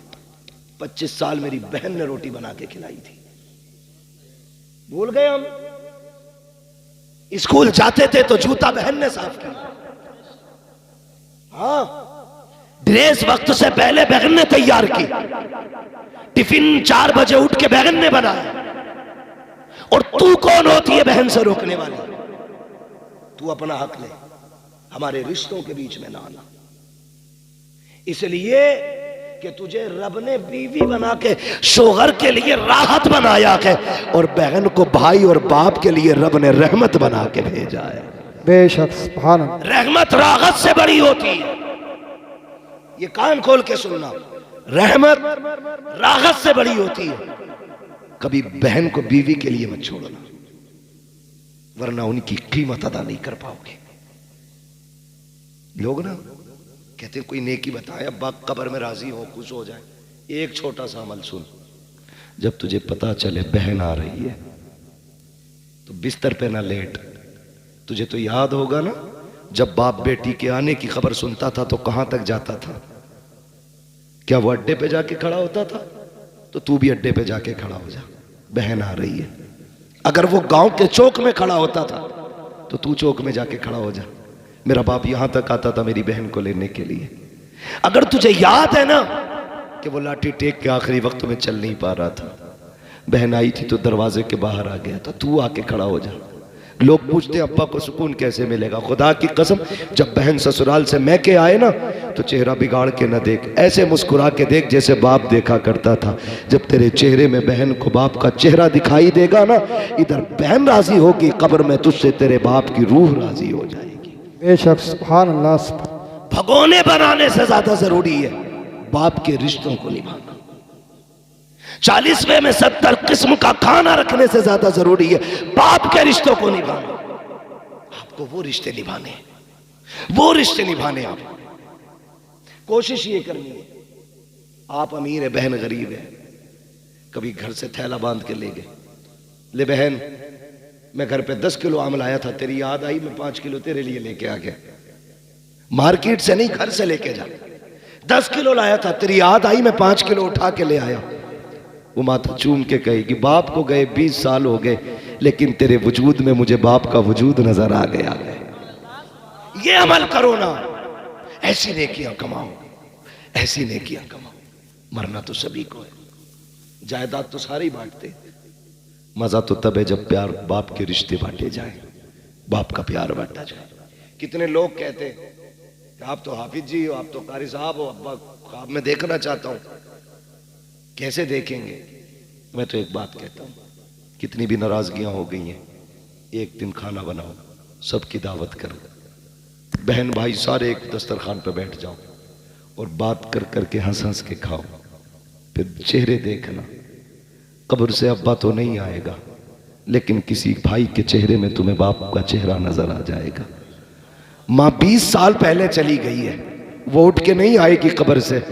25 साल मेरी बहन ने रोटी बना के खिलाई थी। भूल गए हम? स्कूल जाते थे तो जूता बहन ने साफ किया। हाँ, ड्रेस वक्त से पहले बहन ने तैयार की। टिफिन 4 बजे उठ के बहन ने बनाया। और तू कौन होती है बहन से रोकने वाली? तू अपना हक ले, हमारे रिश्तों के बीच में ना आना। इसलिए कि तुझे रब ने बीवी बना के शोहर के लिए राहत बनाया है, और बहन को भाई और बाप के लिए रब ने रहमत बना के भेजा है।
बेशक सुभान अल्लाह।
रहमत राहत से बड़ी होती है। ये कान खोल के सुनना, रहमत राहत से बड़ी होती है। कभी बहन को बीवी के लिए मत छोड़ना, वरना उनकी कीमत अदा नहीं कर पाओगे। लोग ना कहते कोई नेकी बताए, अब्बा कब्र में राजी हो, खुश हो जाए। एक छोटा सा अमल सुन, जब तुझे पता चले बहन आ रही है तो बिस्तर पे ना लेट। तुझे तो याद होगा ना, जब बाप बेटी के आने की खबर सुनता था तो कहां तक जाता था? क्या वो अड्डे पे जाके खड़ा होता था? तो तू भी अड्डे पे जाके खड़ा हो जा, बहन आ रही है। अगर वो गांव के चौक में खड़ा होता था तो तू चौक में जाके खड़ा हो जा। मेरा बाप यहां तक आता था मेरी बहन को लेने के लिए। अगर तुझे याद है ना कि वो लाठी टेक के आखिरी वक्त में चल नहीं पा रहा था, बहन आई थी तो दरवाजे के बाहर आ गया था, तू आके खड़ा हो जा। लोग पूछते अब्बा को सुकून कैसे मिलेगा? खुदा की कसम, जब बहन ससुराल से मैं के आए ना तो चेहरा बिगाड़ के न देख, ऐसे मुस्कुरा के देख जैसे बाप देखा करता था। जब तेरे चेहरे में बहन को बाप का चेहरा दिखाई देगा ना, इधर बहन राजी होगी, कब्र में तुझसे तेरे बाप की रूह राजी हो जाएगी।
बेशक सुभान अल्लाह।
भगोने बनाने से ज्यादा जरूरी है बाप के रिश्तों को निभाना। 40वें में 70 किस्म का खाना रखने से ज्यादा जरूरी है बाप के रिश्तों को निभाना। आपको वो रिश्ते निभाने, वो रिश्ते निभाने। आप कोशिश ये करनी है, आप अमीर है, बहन गरीब है, कभी घर से थैला बांध के ले गए, ले बहन मैं घर पे 10 किलो आम लाया था, तेरी याद आई, मैं 5 किलो तेरे लिए लेके आ गया। मार्केट से नहीं, घर से लेके जा। 10 किलो लाया था, तेरी याद आई, मैं 5 किलो उठा के ले आया। वो माथा चूम के कहेगी बाप को गए 20 साल हो गए, लेकिन तेरे वजूद में मुझे बाप का वजूद नजर आ गया। ये अमल करो ना, ऐसी नेकियां कमाओ, ऐसी नेकियां कमाओ। मरना तो सभी को है, जायदाद तो सारे ही बांटते, मजा तो तब है जब प्यार बाप के रिश्ते बांटे जाए, बाप का प्यार बांटा जाए। कितने लोग कहते हैं आप तो हाफिज जी हो, आप तो कारी साहब हो, अब्बा ख्वाब में देखना चाहता हूं। कैसे देखेंगे? मैं तो एक बात कहता हूं, कितनी भी नाराजगियां हो गई हैं, एक दिन खाना बनाओ, सबकी दावत करो, बहन भाई सारे एक दस्तरखान पर बैठ जाओ और बात कर करके हंस हंस के खाओ। फिर चेहरे देखना, कब्र से अब्बा तो नहीं आएगा, लेकिन किसी भाई के चेहरे में तुम्हें बाप का चेहरा नजर आ जाएगा। माँ 20 साल पहले चली गई है, वो उठ के नहीं आएगी कब्र से,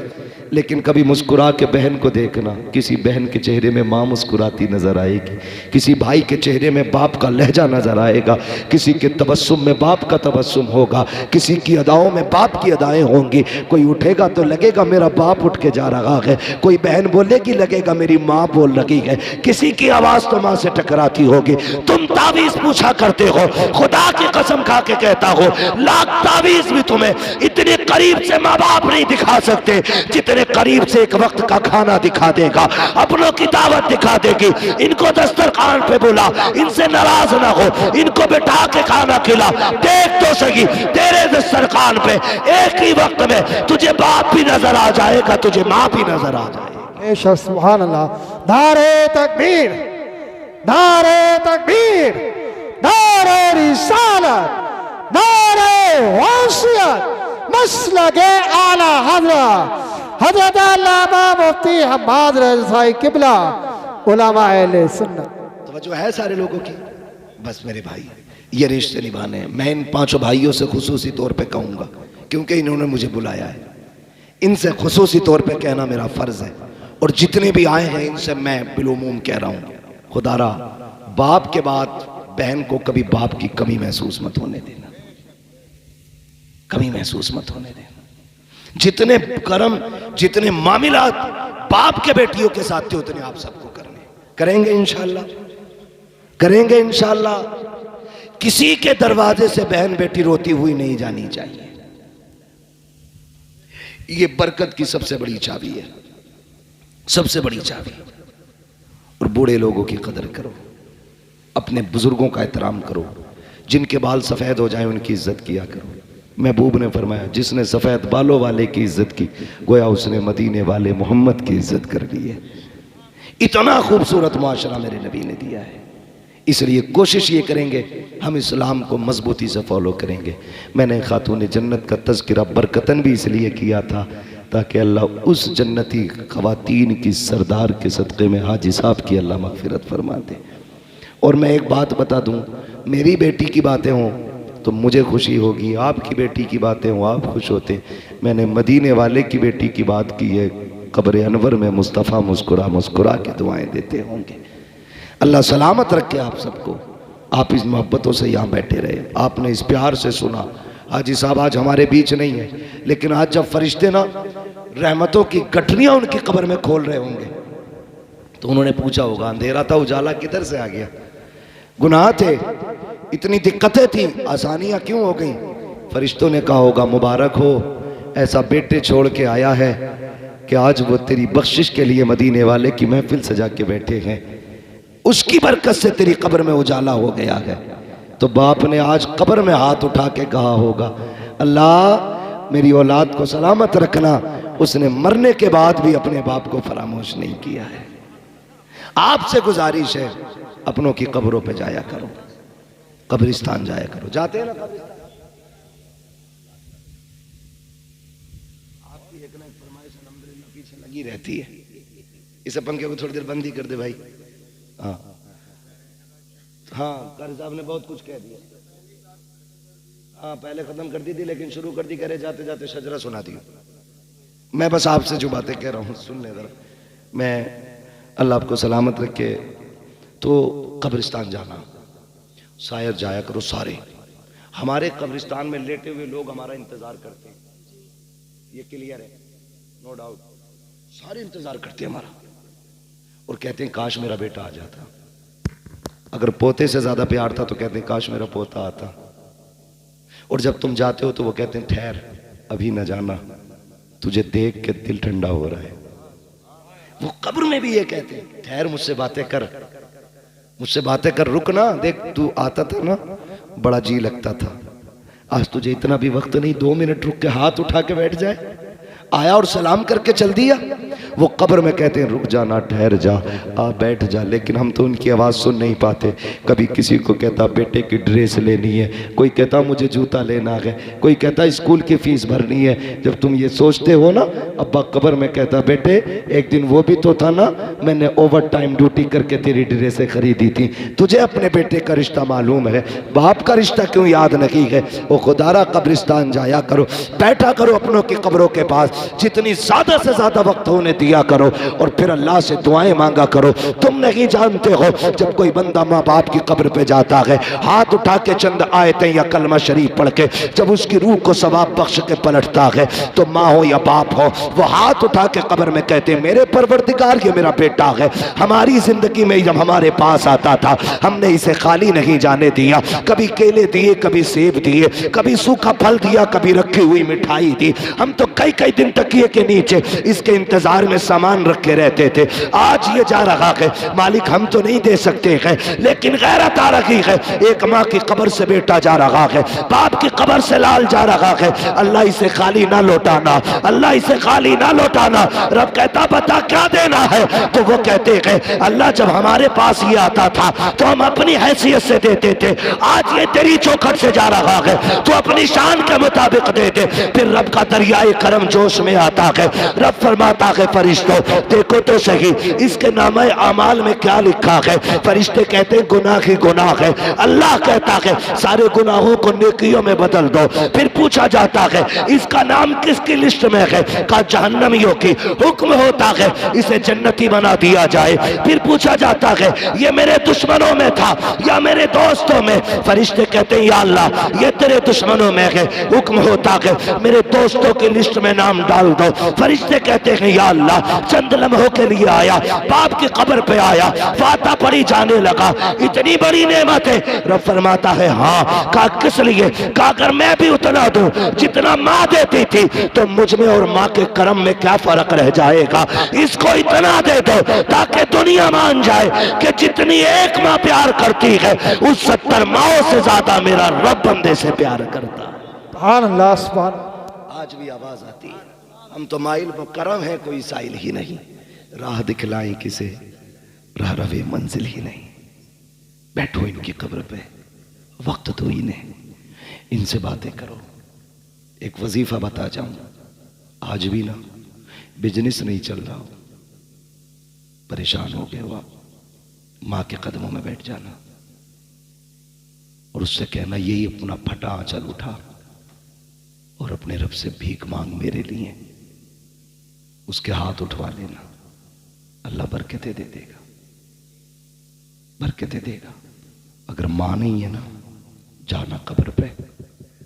लेकिन कभी मुस्कुरा के बहन को देखना, किसी बहन के चेहरे में माँ मुस्कुराती नजर आएगी, किसी भाई के चेहरे में बाप का लहजा नजर आएगा, किसी के तबस्सुम में बाप का तबस्सुम होगा, किसी की अदाओं में बाप की अदाएं होंगी। कोई उठेगा तो लगेगा मेरा बाप उठ के जा रहा है, कोई बहन बोलेगी लगेगा मेरी माँ बोल रही है, किसी की आवाज तो माँ से टकराती होगी। तुम तावीज पूछा करते हो, खुदा की कसम खा के कहता हो, लाख तावीज भी तुम्हें इतने करीब से माँ बाप नहीं दिखा सकते जितने करीब से एक वक्त का खाना दिखा देगा, अपनों की दावत दिखा देगी। इनको दस्तरखान पे बुला, इनसे नाराज ना हो, इनको बिठा के खाना खिला। देख तो सही, तेरे दस्तरखान पे एक ही वक्त में तुझे बाप भी नजर आ जाएगा, तुझे माँ भी नजर आ जाएगी।
बेशक सुभान अल्लाह। नारे तकबीर, नारे तकबीर, नारे रिसालत, नारे वसीयत, मसलके आला हज़रत हज़रत अल्लामा मुफ्ती हम्माद रज़ाई किबला उलमा अहले सुन्नत।
तो जो है सारे लोगों की, बस मेरे भाई ये रिश्ते निभाने हैं। मैं इन 5 भाइयों से खुसूसी तौर पे कहूँगा, क्योंकि इन्होंने मुझे बुलाया है, इनसे खुसूसी तौर पे कहना मेरा फर्ज है। और जितने भी आए हैं इनसे मैं बिलुमूम कह रहा हूँ, खुदारा बाप के बाद बहन को कभी बाप की कमी महसूस मत होने देना, कमी महसूस मत होने देना। जितने कर्म, जितने मामलात बाप के बेटियों के साथ थे उतने आप सबको करने। करेंगे इंशाअल्लाह, करेंगे इंशाअल्लाह। किसी के दरवाजे से बहन बेटी रोती हुई नहीं जानी चाहिए। ये बरकत की सबसे बड़ी चाबी है, सबसे बड़ी चाबी। और बूढ़े लोगों की कदर करो, अपने बुजुर्गों का एहतराम करो, जिनके बाल सफ़ेद हो जाए उनकी इज्जत किया करो। महबूब ने फरमाया जिसने सफ़ेद बालों वाले की इज्जत की गोया उसने मदीने वाले मोहम्मद की इज्जत कर ली है। इतना खूबसूरत मुआशरा मेरे नबी ने दिया है। इसलिए कोशिश ये करेंगे हम इस्लाम को मजबूती से फॉलो करेंगे। मैंने खातून जन्नत का तज़किरा बरकतन भी इसलिए किया था ताकि अल्लाह उस जन्नती ख़वातीन की सरदार के सदक़े में हाजी साहब की अल्लाह मग़फ़िरत फरमा दे। और मैं एक बात बता दूं, मेरी बेटी की बातें हों तो मुझे खुशी होगी, आपकी बेटी की बातें हों आप खुश होते। मैंने मदीने वाले की बेटी की बात की है, कब्र अनवर में मुस्तफ़ा मुस्कुरा मुस्कुरा के दुआएं देते होंगे। अल्लाह सलामत रखे आप सबको। आप इस मोहब्बतों से यहाँ बैठे रहे, आपने इस प्यार से सुना। हाजी साहब आज हमारे बीच नहीं है, लेकिन आज जब फरिश्ते ना रहमतों की गठरियाँ उनकी कब्र में खोल रहे होंगे तो उन्होंने पूछा होगा अंधेरा था उजाला किधर से आ गया, गुनाह थे, इतनी दिक्कतें थी, आसानियाँ क्यों हो गई। फरिश्तों ने कहा होगा मुबारक हो, ऐसा बेटे छोड़ के आया है कि आज वो तेरी बख्शिश के लिए मदीने वाले की महफिल सजा के बैठे हैं, उसकी बरकत से तेरी कब्र में उजाला हो गया है। तो बाप ने आज कब्र में हाथ उठा के कहा होगा अल्लाह मेरी औलाद को सलामत रखना। उसने मरने के बाद भी अपने बाप को फरामोश नहीं किया है। आपसे गुजारिश है अपनों की कब्रों पे जाया करो, कब्रिस्तान जाया करो। जाते हैं ना कब्रिस्तान? आपकी एक ना एक फरमाइश अल्हम्दुलिल्लाह पीछे लगी रहती है। इस पंखे को थोड़ी देर बंद ही कर दे भाई। हाँ हाँ कारी साहब ने बहुत कुछ कह दिया। हाँ पहले खत्म कर दी थी लेकिन शुरू कर दी, कह रहे जाते जाते शजरा सुना दी। मैं बस आपसे जो बातें कह रहा हूँ सुन ले जरा। मैं अल्लाह आपको सलामत रखे। तो कब्रिस्तान जाना शायद जाया करो सारे। हमारे कब्रिस्तान में लेटे हुए लोग हमारा इंतजार करते हैं, ये क्लियर है, नो डाउट। सारे इंतजार करते हैं हमारा और कहते हैं काश मेरा बेटा आ जाता। अगर पोते से ज्यादा प्यार था तो कहते हैं काश मेरा पोता आता। और जब तुम जाते हो तो वो कहते हैं ठहर अभी न जाना, तुझे देख के दिल ठंडा हो रहा है। वो कब्र में भी ये कहते हैं ठहर मुझसे बातें कर, मुझसे बातें कर, रुक ना, देख तू आता था ना बड़ा जी लगता था, आज तुझे इतना भी वक्त नहीं, 2 मिनट रुक के हाथ उठा के बैठ जाए। आया और सलाम करके चल दिया। वो कब्र में कहते हैं रुक जाना, ठहर जा, आ बैठ जा। लेकिन हम तो उनकी आवाज़ सुन नहीं पाते। कभी किसी को कहता बेटे की ड्रेस लेनी है, कोई कहता मुझे जूता लेना है, कोई कहता स्कूल की फीस भरनी है। जब तुम ये सोचते हो ना, अब्बा कब्र में कहता बेटे एक दिन वो भी तो था ना, मैंने ओवर टाइम ड्यूटी करके तेरी ड्रेसें खरीदी थी। तुझे अपने बेटे का रिश्ता मालूम है, बाप का रिश्ता क्यों याद नहीं है। वो खुदारा कब्रिस्तान जाया करो, बैठा करो अपनों की कब्रों के पास, जितनी ज्यादा से ज्यादा वक्त होने दिया करो और फिर अल्लाह से दुआएं मांगा करो। तुम नहीं जानते हो जब कोई बंदा माँ बाप की कब्र पे जाता है, हाथ उठा के चंद आयतें या कलमा शरीफ पढ़ के जब उसकी रूह को सवाब बख्श के पलटता है, तो माँ हो या बाप हो, वो हाथ उठा के कब्र में कहते हैं मेरे परवरदिगार ये मेरा बेटा है, हमारी जिंदगी में जब हमारे पास आता था हमने इसे खाली नहीं जाने दिया। कभी केले दिए, कभी सेब दिए, कभी सूखा फल दिया, कभी रखी हुई मिठाई दी। हम तो कई कई दिन तकिए के नीचे इसके इंतजार में सामान रखे रहते थे। आज ये जा रहा है, मालिक हम तो नहीं दे सकते हैं, लेकिन गैरत आ रही है। एक माँ की कब्र से बेटा जा रहा है, बाप की कब्र से लाल जा रहा है। अल्लाह इसे खाली ना लौटाना, अल्लाह इसे खाली ना लौटाना। रब कहता बता क्या देना है, तो वो कहते हैं अल्लाह जब हमारे पास ये आता था तो हम अपनी हैसियत से देते थे, आज ये तेरी चौखट से जा रहा है तो अपनी शान के मुताबिक दे दे। फिर रब का दरियाए करम जोश में आता है। रब फरमाता है फरिश्तों देखो तो सही इसके नामे अमाल में क्या लिखा है। फरिश्ते कहते हैं गुनाह ही गुनाह है। अल्लाह कहता है सारे गुनाहों को नेकियों में बदल दो। फिर पूछा जाता है इसका नाम किसकी लिस्ट में है, का जहन्नमियों की। हुक्म होता है इसे जन्नती बना दिया जाए। फिर पूछा जाता है ये मेरे दुश्मनों में था या मेरे दोस्तों में। फरिश्ते कहते हैं या अल्लाह ये तेरे दुश्मनों में है। हुक्म होता है मेरे दोस्तों की लिस्ट में नाम डाल दो। फरिश्ते कहते हैं या अल्लाह वाला चंद लम्हों के लिए आया, बाप की कब्र पे आया, फाता पड़ी जाने लगा, इतनी बड़ी नेमत है। रब फरमाता है हाँ। कहा किस लिए? कहा अगर मैं भी उतना दूं जितना माँ देती थी तो मुझ में और माँ के कर्म में क्या फर्क रह जाएगा। इसको इतना दे दो ताकि दुनिया मान जाए कि जितनी एक माँ प्यार करती है उस 70 माओं से ज्यादा मेरा रब बंदे से प्यार करता है।
सुभान अल्लाह, सुभान।
आज भी आवाज आती है, हम तो माइल मुकर्रम है, कोई साइल ही नहीं, राह दिखलाएं किसे, राह रवे मंजिल ही नहीं। बैठो इनकी कब्र पे, वक्त दो इन्हें, इनसे बातें करो। एक वजीफा बता जाऊं, आज भी ना बिजनेस नहीं चल रहा हो, परेशान हो गए हो आप, माँ के कदमों में बैठ जाना और उससे कहना यही अपना फटा आंचल उठा और अपने रब से भीख मांग मेरे लिए। उसके हाथ उठवा लेना, अल्लाह बरकतें दे देगा, बरकतें देगा। अगर मां नहीं है ना, जाना कब्र पे,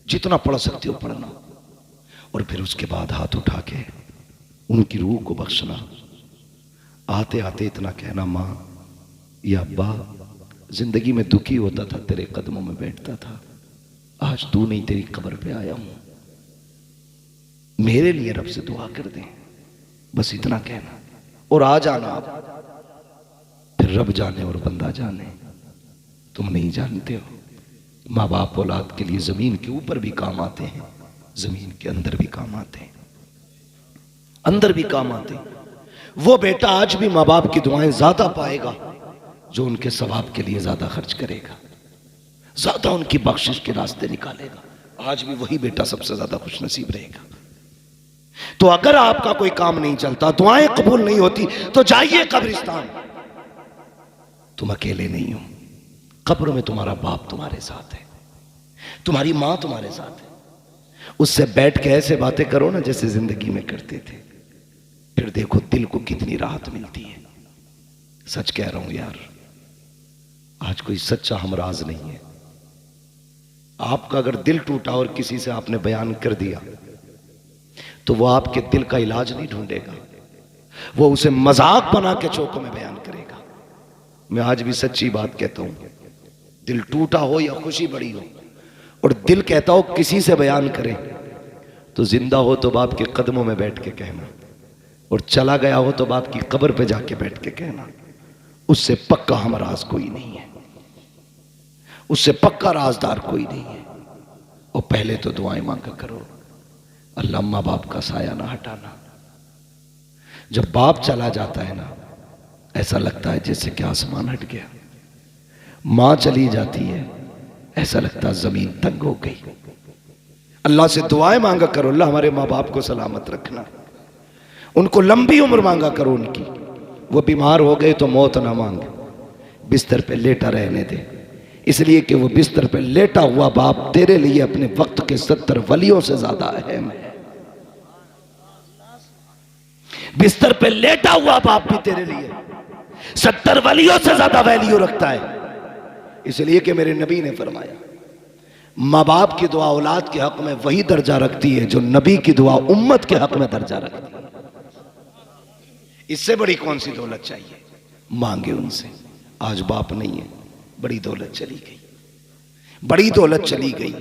जितना पढ़ सकते हो पढ़ना, और फिर उसके बाद हाथ उठा के उनकी रूह को बख्शना। आते आते इतना कहना, मां या अब्बा जिंदगी में दुखी होता था, तेरे कदमों में बैठता था, आज तू नहीं तेरी कब्र पे आया हूं, मेरे लिए रब से दुआ कर दे। बस इतना कहना और आ जाना आप। फिर रब जाने और बंदा जाने, तुम नहीं जानते हो। माँ बाप औलाद के लिए जमीन के ऊपर भी काम आते हैं, जमीन के अंदर भी काम आते हैं, अंदर भी काम आते हैं। वो बेटा आज भी माँ बाप की दुआएं ज्यादा पाएगा जो उनके सवाब के लिए ज्यादा खर्च करेगा, ज्यादा उनकी बख्शिश के रास्ते निकालेगा। आज भी वही बेटा सबसे ज्यादा खुश नसीब रहेगा। तो अगर आपका कोई काम नहीं चलता, दुआएं कबूल नहीं होती, तो जाइए कब्रिस्तान। तुम अकेले नहीं हो, कब्र में तुम्हारा बाप तुम्हारे साथ है, तुम्हारी मां तुम्हारे साथ है। उससे बैठ के ऐसे बातें करो ना जैसे जिंदगी में करते थे, फिर देखो दिल को कितनी राहत मिलती है। सच कह रहा हूं यार, आज कोई सच्चा हमराज नहीं है। आपका अगर दिल टूटा और किसी से आपने बयान कर दिया तो वो आपके दिल का इलाज नहीं ढूंढेगा, वो उसे मजाक बना के चौकों में बयान करेगा। मैं आज भी सच्ची बात कहता हूं, दिल टूटा हो या खुशी बड़ी हो और दिल कहता हो किसी से बयान करे, तो जिंदा हो तो बाप के कदमों में बैठ के कहना, और चला गया हो तो बाप की कब्र पे जाके बैठ के कहना। उससे पक्का हमराज कोई नहीं है, उससे पक्का राजदार कोई नहीं है। और पहले तो दुआएं मांगा करो, अल्लाह माँ बाप का साया ना हटाना। जब बाप चला जाता है ना, ऐसा लगता है जैसे कि आसमान हट गया। मां चली जाती है, ऐसा लगता है जमीन तंग हो गई। अल्लाह से दुआएं मांगा करो, अल्लाह हमारे माँ बाप को सलामत रखना, उनको लंबी उम्र मांगा करो उनकी। वो बीमार हो गए तो मौत ना मांगे, बिस्तर पे लेटा रहने दे, इसलिए कि वो बिस्तर पे लेटा हुआ बाप तेरे लिए अपने वक्त के 70 वलियों से ज्यादा अहम है। बिस्तर पे लेटा हुआ बाप भी तेरे लिए 70 वलियों से ज्यादा वैल्यू रखता है। इसलिए कि मेरे नबी ने फरमाया, माँ बाप की दुआ औलाद के हक में वही दर्जा रखती है जो नबी की दुआ उम्मत के हक में दर्जा रखती है। इससे बड़ी कौन सी दौलत चाहिए? मांगे उनसे। आज बाप नहीं है, बड़ी दौलत चली गई, बड़ी दौलत चली गई।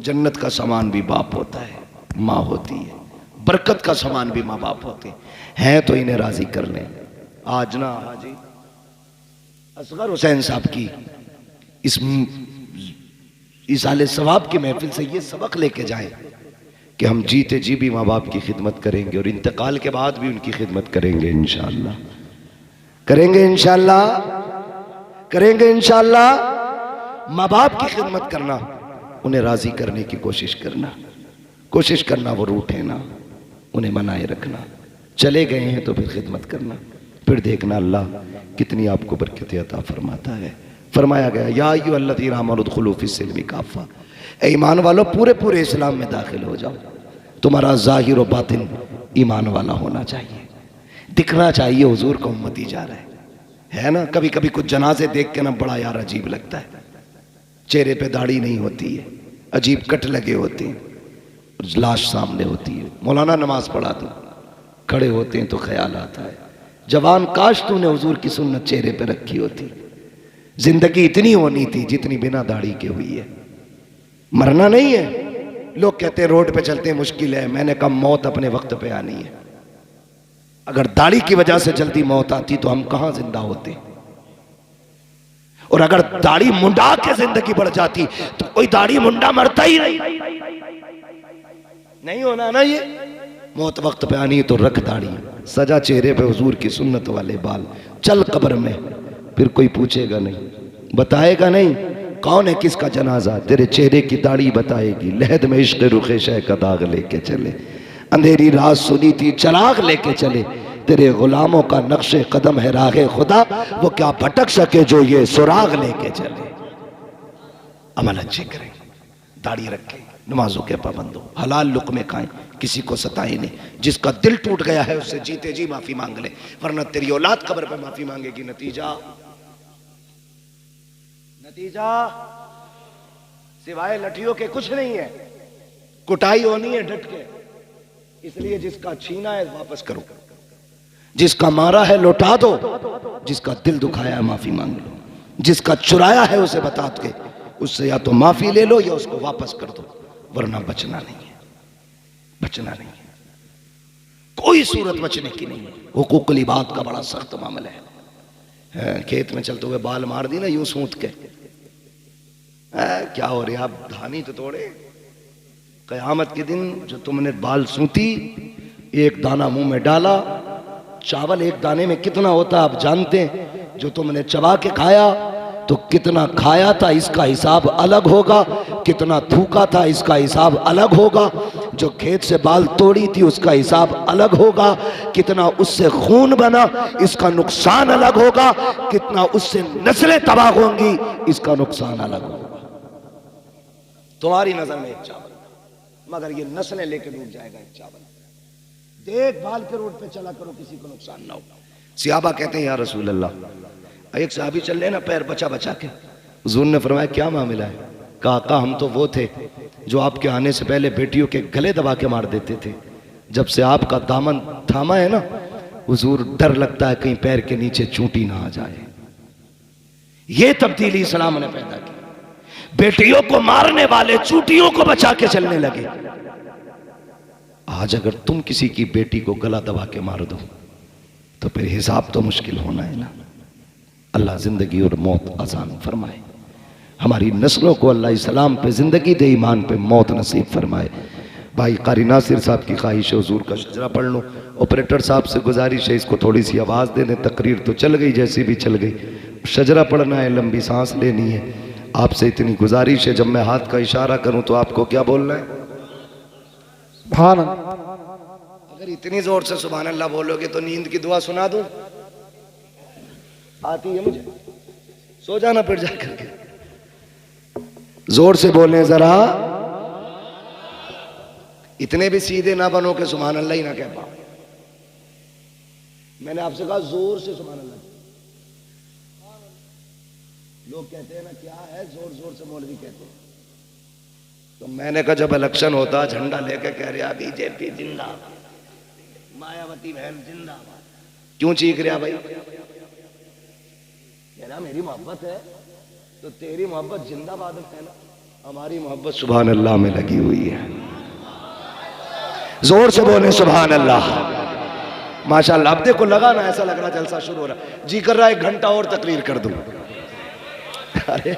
जन्नत का सामान भी बाप होता है, माँ होती है। बरकत का सामान भी माँ बाप होते हैं, तो इन्हें राजी कर लें। आज ना हाजी असगर हुसैन साहब की इस आले सवाब की महफिल से ये सबक लेके जाएं कि हम जीते जी भी माँ बाप की खिदमत करेंगे और इंतकाल के बाद भी उनकी खिदमत करेंगे इंशाअल्लाह, करेंगे इंशाअल्लाह, करेंगे इंशाअल्लाह। माँ बाप की खिदमत करना, उन्हें राजी करने की कोशिश करना, वो रूठे ना, उन्हें मनाए रखना। चले गए हैं तो फिर खिदमत करना, फिर देखना अल्लाह कितनी आपको बरकत अता फरमाता है। फरमाया गया, या अय्युहल्लज़ीना आमनू उदखुलू फ़िस्सिल्मि काफ़ा, ए ईमान वालों पूरे पूरे इस्लाम में दाखिल हो जाओ। तुम्हारा ज़ाहिर और बातिन ईमान वाला होना चाहिए, दिखना चाहिए हुजूर का उम्मती जा रहा है ना। कभी कभी कुछ जनाजे देख के ना बड़ा यार अजीब लगता है, चेहरे पे दाढ़ी नहीं होती है, अजीब कट लगे होते हैं, लाश सामने होती है। मौलाना नमाज पढ़ा दो, खड़े होते हैं तो ख्याल आता है, जवान काश तूने हुजूर की सुन्नत चेहरे पे रखी होती। जिंदगी इतनी होनी थी जितनी बिना दाढ़ी के हुई है। मरना नहीं है। लोग कहते हैं रोड पे चलते हैं मुश्किल है, मैंने कहा मौत अपने वक्त पे आनी है। अगर दाढ़ी की वजह से जल्दी मौत आती तो हम कहां जिंदा होते, और अगर दाढ़ी मुंडा के जिंदगी बढ़ जाती तो कोई दाढ़ी मुंडा मरता ही नहीं होना ना। ये मौत वक्त पे आनी है तो रख दाढ़ी, सजा चेहरे पे हुजूर की सुन्नत वाले बाल, चल कब्र में, फिर कोई पूछेगा नहीं, बताएगा नहीं कौन है किसका जनाजा, तेरे चेहरे की दाढ़ी बताएगी। लहद में इश्क रुखे शह का दाग लेके चले, अंधेरी रात सुनी थी चराग लेके चले, तेरे गुलामों का नक्शे कदम है राहे खुदा, वो क्या भटक सके जो ये सुराग लेके चले। अमल अच्छे करें, दाढ़ी रखें, नमाजों के पाबंद हो, हलाल लुक़्मे खाएं, किसी को सताए नहीं। जिसका दिल टूट गया है उससे जीते जी माफी मांग ले, वरना तेरी औलाद कब्र पे माफी मांगेगी। नतीजा सिवाय लठियों के कुछ नहीं है, कुटाई होनी है डट के। इसलिए जिसका छीना है वापस करो, जिसका मारा है लौटा दो, जिसका दिल दुखाया है माफी मांग लो, जिसका चुराया है उसे बता के उससे या तो माफी ले लो या उसको वापस कर दो, वरना बचना नहीं है, बचना नहीं है। कोई सूरत बचने की नहीं है। हुकूकुल इबाद का बड़ा सख्त मामला है। खेत में चलते हुए बाल मार दी ना यूं सूंत के, क्या हो रहा, आप धानी तो तोड़े। कयामत के दिन जो तुमने बाल सूती, एक दाना मुंह में डाला, चावल एक दाने में कितना होता आप जानते हैं, जो तुमने चबा के खाया तो कितना खाया था इसका हिसाब अलग होगा, कितना थूका था इसका हिसाब अलग होगा, जो खेत से बाल तोड़ी थी उसका हिसाब अलग होगा, कितना उससे खून बना इसका नुकसान अलग होगा, कितना उससे नस्लें तबाह होंगी इसका नुकसान अलग होगा। तुम्हारी नजर में एक चावल, मगर ये नस्लें लेके डूब जाएगा एक चावल। देखभाल के रोड पे चला करो, किसी को नुकसान ना हो। सियाबा कहते हैं या रसूल अल्लाह, एक साहबी चल रहे ना पैर बचा बचा के, हुजूर ने फरमाया क्या मामला है? कहा हम तो वो थे जो आपके आने से पहले बेटियों के गले दबा के मार देते थे, जब से आपका दामन थामा है ना हुजूर, डर लगता है कहीं पैर के नीचे चूंटी ना आ जाए। ये तब्दीली इस्लाम ने पैदा की। बेटियों को मारने वाले चूंटियों को बचा के चलने लगे। आज अगर तुम किसी की बेटी को गला दबा के मार दो तो फिर हिसाब तो मुश्किल होना है ना। अल्लाह जिंदगी और मौत आसान फरमाए, हमारी नस्लों को अल्लाह इस्लाम पे जिंदगी दे, ईमान पे मौत नसीब फरमाए। भाई कारी नासिर साहब की ख्वाहिश है हुजूर का शजरा पढ़ लो। ऑपरेटर साहब से गुजारिश है इसको थोड़ी सी आवाज़ दे दें, तकरीर तो चल गई जैसी भी चल गई, शजरा पढ़ना है, लंबी सांस लेनी है। आपसे इतनी गुजारिश है, जब मैं हाथ का इशारा करूं तो आपको क्या बोलना है?
सुभान अल्लाह।
अगर इतनी जोर से सुभान अल्लाह बोलोगे तो नींद की दुआ सुना दूं? आती है मुझे, सो जाना फिर जा करके। जोर से बोलने जरा, इतने भी सीधे ना बनो कि सुभान अल्लाह ही ना कह पाओ। मैंने आपसे कहा जोर से सुभान अल्लाह। लोग कहते हैं ना क्या है, जोर जोर से मौलवी कहते हैं। तो मैंने कहा जब इलेक्शन होता झंडा लेके कह रहा बीजेपी जिंदाबाद, मायावती बहन जिंदाबाद, क्यों चीख रहा भाई? कह रहा मेरी मोहब्बत है तो तेरी मोहब्बत जिंदाबाद है ना, हमारी मोहब्बत सुभान अल्लाह में लगी हुई है। जोर से बोले सुभान अल्लाह। माशाअल्लाह, अब देखो लगा ना, ऐसा लग रहा जलसा शुरू हो रहा, जी कर रहा 1 घंटा और तकरीर कर दूं। अरे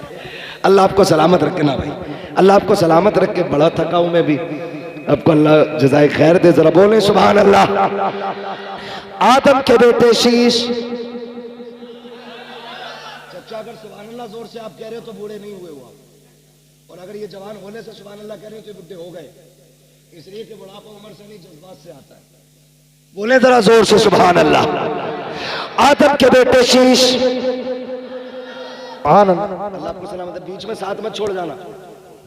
अल्लाह आपको सलामत रखे ना भाई, अल्लाह आपको सलामत रखे। बड़ा थका हूं मैं भी, आपको अल्लाह जज़ाए खैर दे। जरा बोले सुभान अल्लाह। आदम के बेटे शीश, चचा अगर सुभान अल्लाह जोर से आप कह रहे हो तो बूढ़े नहीं हुए हुआ, और अगर ये जवान होने से सुभान अल्लाह कह रहे हो तो बुढ़े हो गए, इसलिए कि बुढ़ापा उम्र से नहीं जज्बात से आता है। बोले जरा जोर से सुभान अल्लाह। आदम के बेटे शीश, अल्लाह आपको सलामत। बीच में साथ मत छोड़ जाना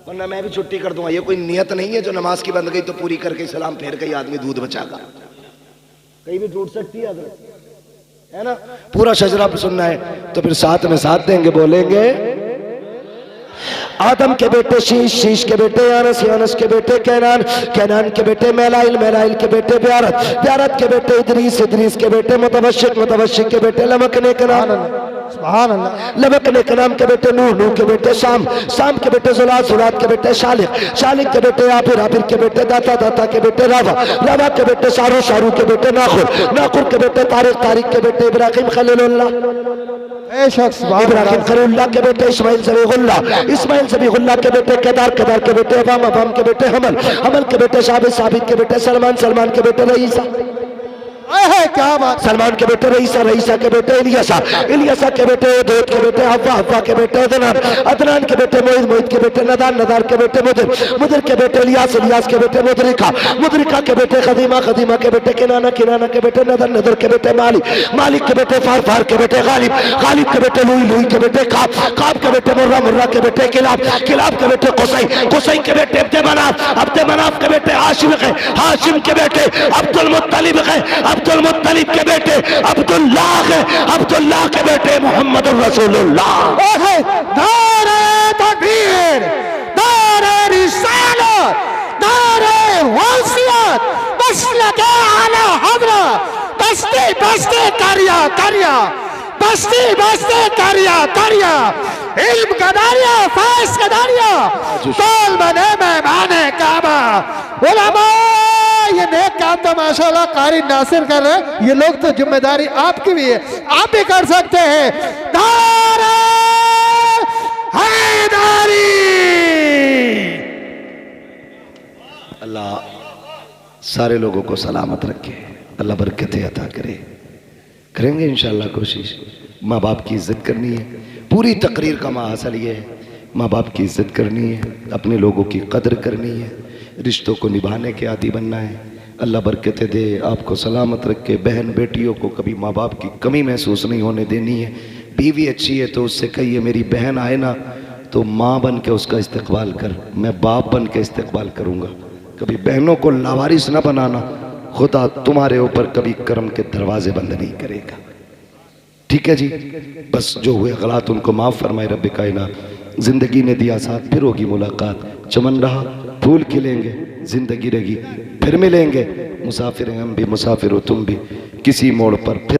वरना मैं भी छुट्टी कर दूंगा। ये कोई नियत नहीं है जो नमाज की बंद गई तो पूरी करके सलाम फेर के आदमी दूध बचागा, कहीं भी टूट सकती है है ना। पूरा शजरा सुनना है तो फिर साथ में साथ देंगे, बोलेंगे आदम के बेटे शीश, शीश के बेटे यानस, यानस के बेटे कैनान, कैनान के बेटे मेलाइल, मेलाइल के बेटे ब्यारत, ब्यारत के बेटे इदरीस, इदरीस के बेटे मुतवशिक, मुतवशिक के बेटे लमक ने कनान,
सुभान अल्लाह।
लमक ने कनाम के बेटे नूह, नूह के बेटे शाम, शाम के बेटे जुलात, जुलात के बेटे शालिक, शालिक के बेटे आबिर, आबिर के बेटे दाता, दाता के बेटे रावा, रावा के बेटे शारू, शारू के बेटे नाखुर, नाखुर के बेटे तारिक, तारिक के बेटे इब्राहिम खलीलुल्लाह,
बेशक सुभान
इब्राहिम
अल्लाह।
खलीलुल्लाह के बेटे इस्माइल ज़बीहुल्लाह, इस्माइल ज़बीहुल्लाह के बेटे केदार, केदार के बेटे अवाम, अवाम के बेटे हमल, हमल के बेटे साबित, साबित के बेटे सलमान, सलमान के बेटे रईसा,
है क्या बात।
सलमान के बेटे रईसा, रईसा के बेटे इलियासा, इलियासा के बेटे दूध के बेटे हव्वा, हव्वा के बेटे अदनान, अदनान के बेटे मोइद, मोइद के बेटे नदान, नदार के बेटे मुदिर, मुदिर के बेटे इलियास, इलियास के बेटे मुदरिका, मुदरिका के बेटे खदीमा, खदीमा के बेटे किनाना, किनाना के बेटे नदर, नदर के बेटे मालिक, मालिक के बेटे फार, फार के बेटे गालिब, गालिब के बेटे लुई, लुई के बेटे काब, काब के बेटे मुर्रा, मुर्रा के बेटे किलाब, किलाब के बेटे कुसै, कुसै के बेटे अब्दे मनाफ, अब्दे मनाफ के बेटे हाशिम है, हाशिम के बेटे अब्दुल मुत्तलिब है, अब्दुल मुत्तलिब के बेटे अब्दुल्लाह है, अब्दुल्लाह के बेटे मोहम्मद रसूलुल्लाह।
नारे तकबीर, नारे रिसालत, नारे गौसियत, मसलके आला हज़रत, बस्ती बस्ती करिया करिया, बस्ती बस्ती करिया करिया, इल्म का दारिया, फैज़ का दारिया, तोल बने मेहमाने काबा, उलमा ये नेक काम तो माशाल्लाह कारी नासिर कर रहे हैं। ये लोग तो जिम्मेदारी आपकी भी है, आप भी कर सकते हैं। नारे हैदरी।
अल्लाह सारे लोगों को सलामत रखे, अल्लाह बरकतें अता करे। करेंगे इंशाअल्लाह कोशिश। माँ बाप की इज्जत करनी है, पूरी तकरीर का महाअसल ये है, माँ बाप की इज्जत करनी है, अपने लोगों की कदर करनी है, रिश्तों को निभाने के आदी बनना है। अल्लाह बरकतें दे, आपको सलामत रखे। बहन बेटियों को कभी माँ बाप की कमी महसूस नहीं होने देनी है। बीवी अच्छी है तो उससे कहिए मेरी बहन आए ना तो माँ बन के उसका इस्तकबाल कर, मैं बाप बन के इस्तकबाल करूँगा। कभी बहनों को लावारिस न बनाना, खुदा तुम्हारे ऊपर कभी कर्म के दरवाजे बंद नहीं करेगा। ठीक है जी, बस जो हुए गलत उनको माफ़ फरमाए रब कायनात। जिंदगी ने दिया साथ, फिर होगी मुलाकात। चमन रहा फूल खिलेंगे, जिंदगी रहेगी फिर मिलेंगे। मुसाफिर हैं हम भी, मुसाफिर हो तुम भी, किसी मोड़ पर फिर